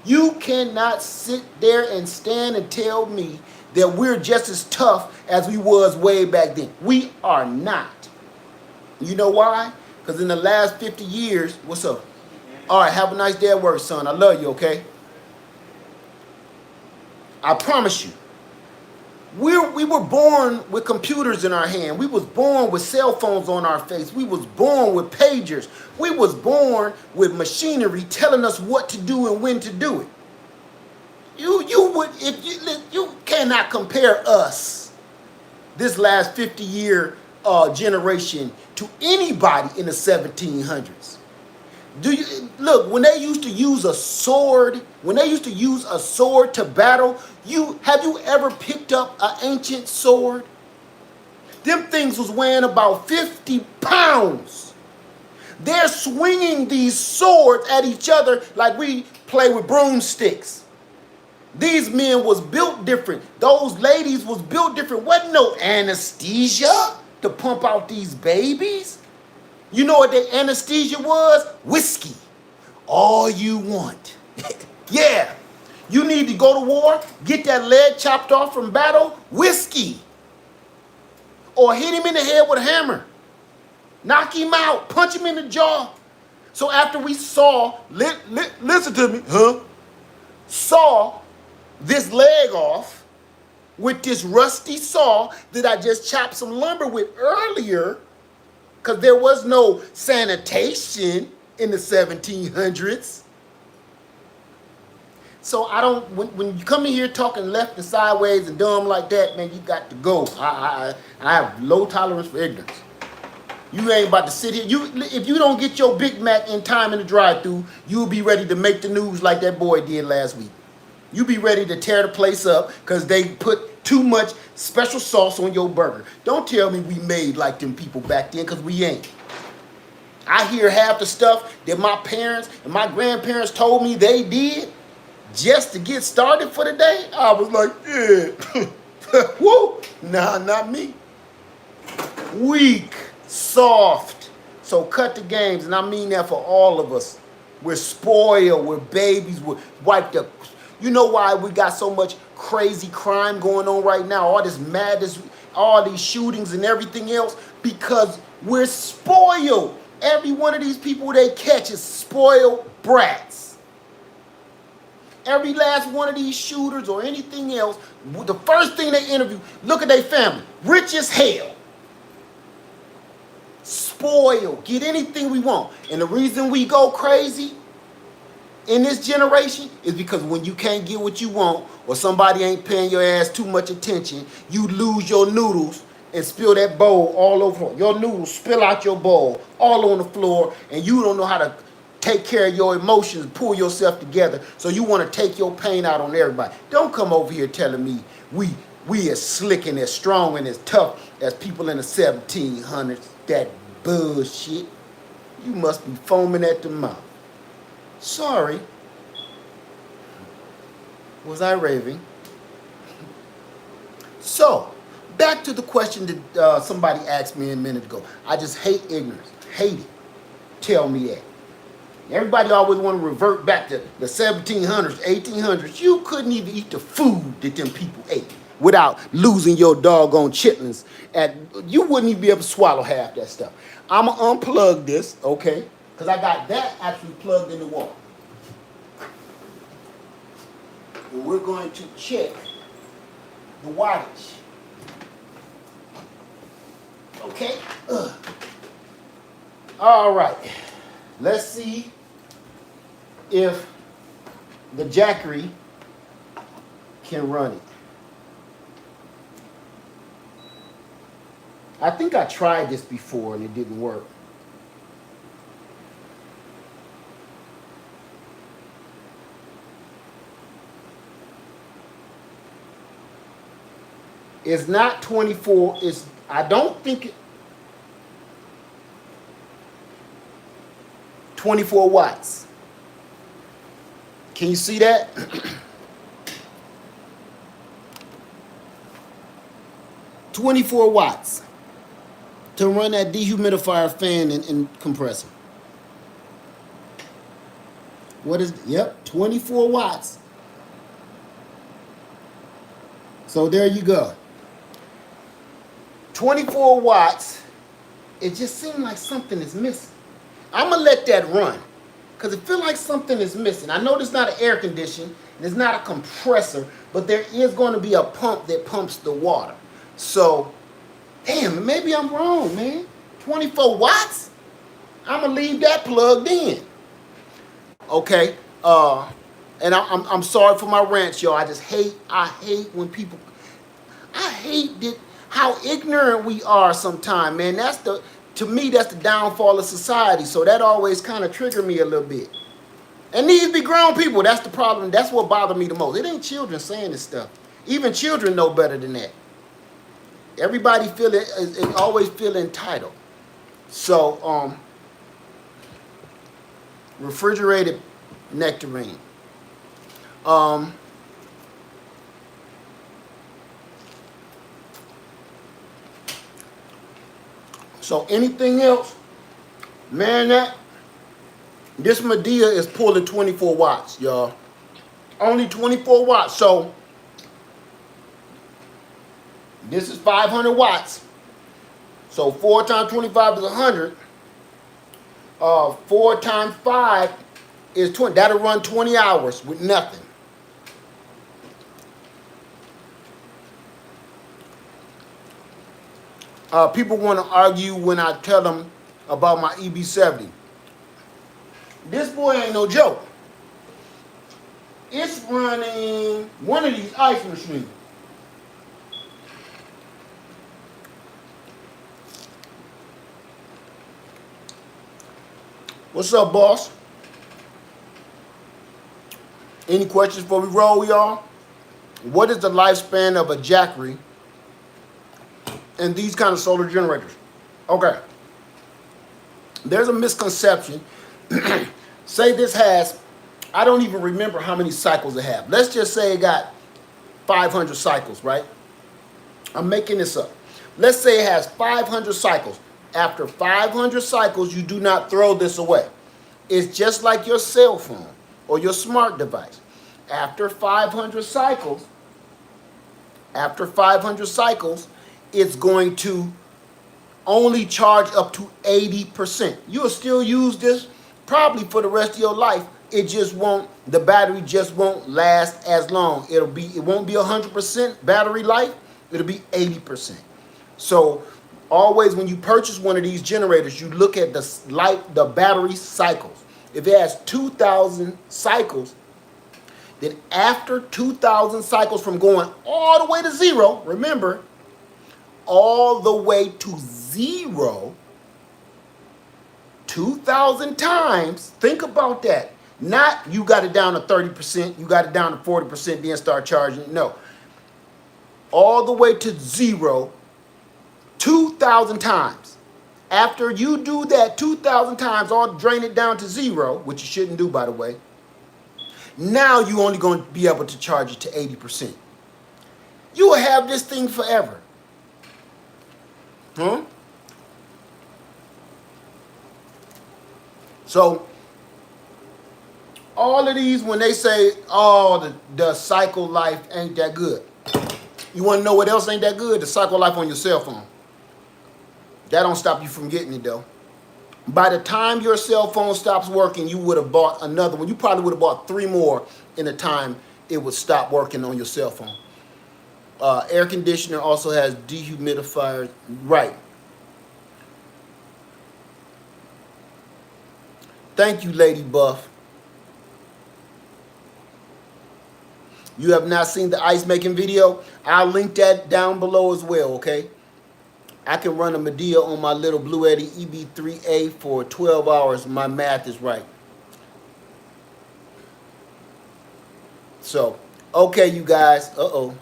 You cannot sit there and stand and tell me that we're just as tough as we was way back then. We are not. You know why? Because in the last 50 years, what's up? All right, have a nice day at work, son. I love you, okay? I promise you. We were born with computers in our hand. We was born with cell phones on our face. We was born with pagers. We was born with machinery telling us what to do and when to do it. You cannot compare us, this last 50-year generation, to anybody in the 1700s. Look, when they used to use a sword, to battle, have you ever picked up an ancient sword? Them things was weighing about 50 pounds. They're swinging these swords at each other like we play with broomsticks. These men was built different. Those ladies was built different. Wasn't no anesthesia to pump out these babies. You know what the anesthesia was? Whiskey. All you want. Yeah. You need to go to war, get that leg chopped off from battle, whiskey. Or hit him in the head with a hammer. Knock him out. Punch him in the jaw. So after we saw, listen to me, saw this leg off with this rusty saw that I just chopped some lumber with earlier, because there was no sanitation in the 1700s. So when you come in here talking left and sideways and dumb like that, man, you got to go. I have low tolerance for ignorance. You ain't about to sit here. If you don't get your Big Mac in time in the drive-thru, you'll be ready to make the news like that boy did last week. You'll be ready to tear the place up because they put too much special sauce on your burger. Don't tell me we made like them people back then, because we ain't. I hear half the stuff that my parents and my grandparents told me they did just to get started for the day. I was like, yeah, woo, nah, not me. Weak, soft. So cut the games, and I mean that for all of us. We're spoiled, we're babies, we're wiped up. You know why we got so much crazy crime going on right now? All this madness, all these shootings and everything else? Because we're spoiled. Every one of these people they catch is spoiled brats. Every last one of these shooters or anything else, the first thing they interview, look at their family. Rich as hell. Spoiled. Get anything we want. And the reason we go crazy in this generation is because when you can't get what you want, or somebody ain't paying your ass too much attention, you lose your noodles and spill that bowl all over. Your noodles spill out your bowl all on the floor, and you don't know how to take care of your emotions, pull yourself together, so you want to take your pain out on everybody. Don't come over here telling me we as slick and as strong and as tough as people in the 1700s. That bullshit. You must be foaming at the mouth. Sorry. Was I raving? So, back to the question that somebody asked me a minute ago. I just hate ignorance. Hate it. Tell me that. Everybody always want to revert back to the 1700s, 1800s. You couldn't even eat the food that them people ate without losing your doggone chitlins. You wouldn't even be able to swallow half that stuff. I'm going to unplug this, okay? Because I got that actually plugged in the wall. And we're going to check the wattage. Okay? All right. Let's see if the Jackery can run it. I think I tried this before and it didn't work. It's not 24. It's, I don't think it, 24 watts. Can you see that? 24 watts to run that dehumidifier fan and compressor. What is, yep, 24 watts. So there you go. 24 watts. It just seemed like something is missing. I'm going to let that run because it feels like something is missing. I know there's not an air conditioner, there's not a compressor, but there is going to be a pump that pumps the water. So, damn, maybe I'm wrong, man. 24 watts? I'm going to leave that plugged in. Okay, and I'm sorry for my rants, y'all. I hate when people, I hate that how ignorant we are sometimes, man. To me, that's the downfall of society. So that always kind of trigger me a little bit. And these be grown people. That's the problem. That's what bothered me the most. It ain't children saying this stuff. Even children know better than that. Everybody always feel entitled. So, refrigerated nectarine. So anything else, man, this Medea is pulling 24 watts, y'all. Only 24 watts. So this is 500 watts. So 4 times 25 is 100. 4 times 5 is 20. That'll run 20 hours with nothing. People want to argue when I tell them about my EB70. This boy ain't no joke. It's running one of these ice machines. What's up, boss? Any questions before we roll, y'all? What is the lifespan of a Jackery and these kind of solar generators? Okay. There's a misconception. Say this has, I don't even remember how many cycles it has. Let's just say it got 500 cycles, right? I'm making this up. Let's say it has 500 cycles. After 500 cycles, you do not throw this away. It's just like your cell phone or your smart device. After 500 cycles, it's going to only charge up to 80%. You'll still use this probably for the rest of your life. It just won't, the battery just won't last as long. It won't be 100% battery life. It'll be 80%. So always when you purchase one of these generators, you look at the battery cycles. If it has 2,000 cycles, then after 2,000 cycles from going all the way to zero, remember, all the way to zero, 2,000 times, think about that. Not you got it down to 30%, you got it down to 40%, then start charging. No. All the way to zero, 2,000 times. After you do that 2,000 times, all drain it down to zero, which you shouldn't do, by the way. Now you're only going to be able to charge it to 80%. You will have this thing forever. Huh? So, all of these, when they say, oh, the cycle life ain't that good. You want to know what else ain't that good? The cycle life on your cell phone. That don't stop you from getting it, though. By the time your cell phone stops working, you would have bought another one. You probably would have bought 3 more in the time it would stop working on your cell phone. Air conditioner also has dehumidifiers. Right. Thank you, Lady Buff. You have not seen the ice making video? I'll link that down below as well, okay? I can run a Medea on my little Blue Eddy EB3A for 12 hours. My math is right. So, okay, you guys. Uh-oh.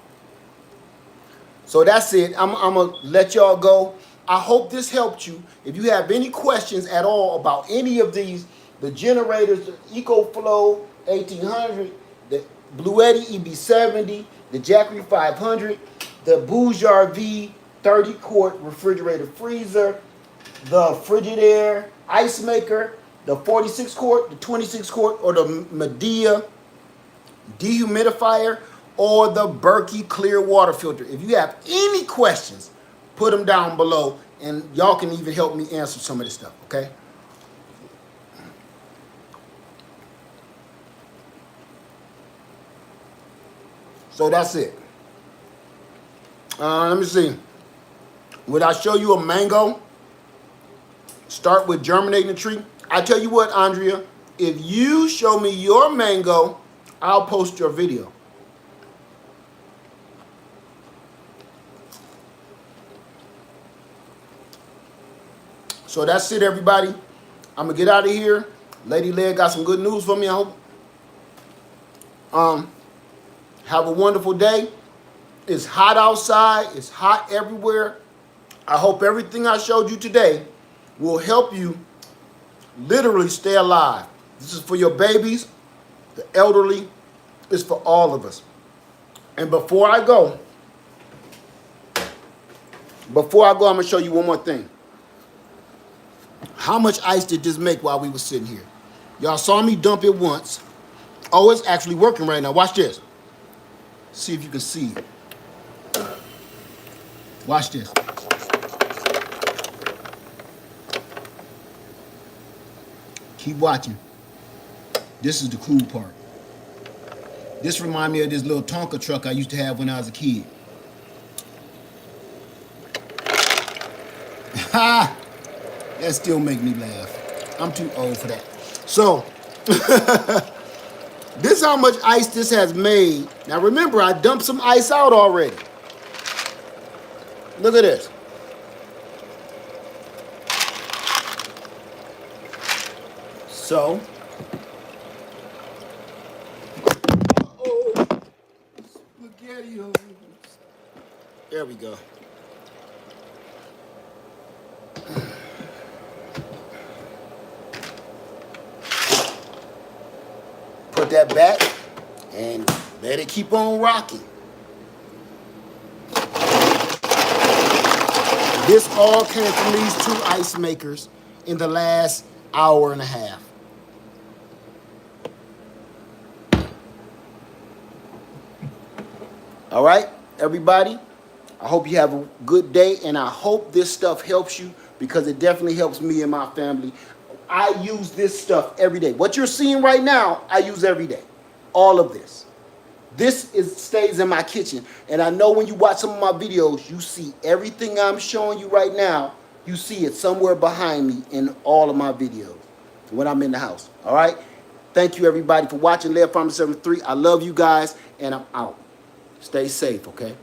So that's it. I'm going to let y'all go. I hope this helped you. If you have any questions at all about any of these, the generators, the EcoFlow 1800, the Blue Eddy EB70, the Jackery 500, the Bouger V 30-quart refrigerator freezer, the Frigidaire ice maker, the 46-quart, the 26-quart, or the Medea dehumidifier, or the Berkey clear water filter. If you have any questions, put them down below, and y'all can even help me answer some of this stuff, okay? So that's it. Let me see. Would I show you a mango? Start with germinating the tree. I tell you what, Andrea, if you show me your mango, I'll post your video. So that's it, everybody. I'm going to get out of here. Lady Leia got some good news for me, I hope. Have a wonderful day. It's hot outside. It's hot everywhere. I hope everything I showed you today will help you literally stay alive. This is for your babies, the elderly. It's for all of us. And before I go, I'm going to show you one more thing. How much ice did this make while we were sitting here? Y'all saw me dump it once. Oh, it's actually working right now. Watch this. See if you can see it. Watch this. Keep watching. This is the cool part. This reminds me of this little Tonka truck I used to have when I was a kid. Ha! That still make me laugh. I'm too old for that. So, this is how much ice this has made. Now remember, I dumped some ice out already. Look at this. So, spaghettios. There we go. Put that back and let it keep on rocking. This all came from these two ice makers in the last hour and a half. All right, everybody, I hope you have a good day, and I hope this stuff helps you, because it definitely helps me and my family. I use this stuff every day. What you're seeing right now, I use every day. All of this. This stays in my kitchen. And I know when you watch some of my videos, you see everything I'm showing you right now. You see it somewhere behind me in all of my videos when I'm in the house. All right? Thank you, everybody, for watching Lead Farmer 73. I love you guys, and I'm out. Stay safe, okay?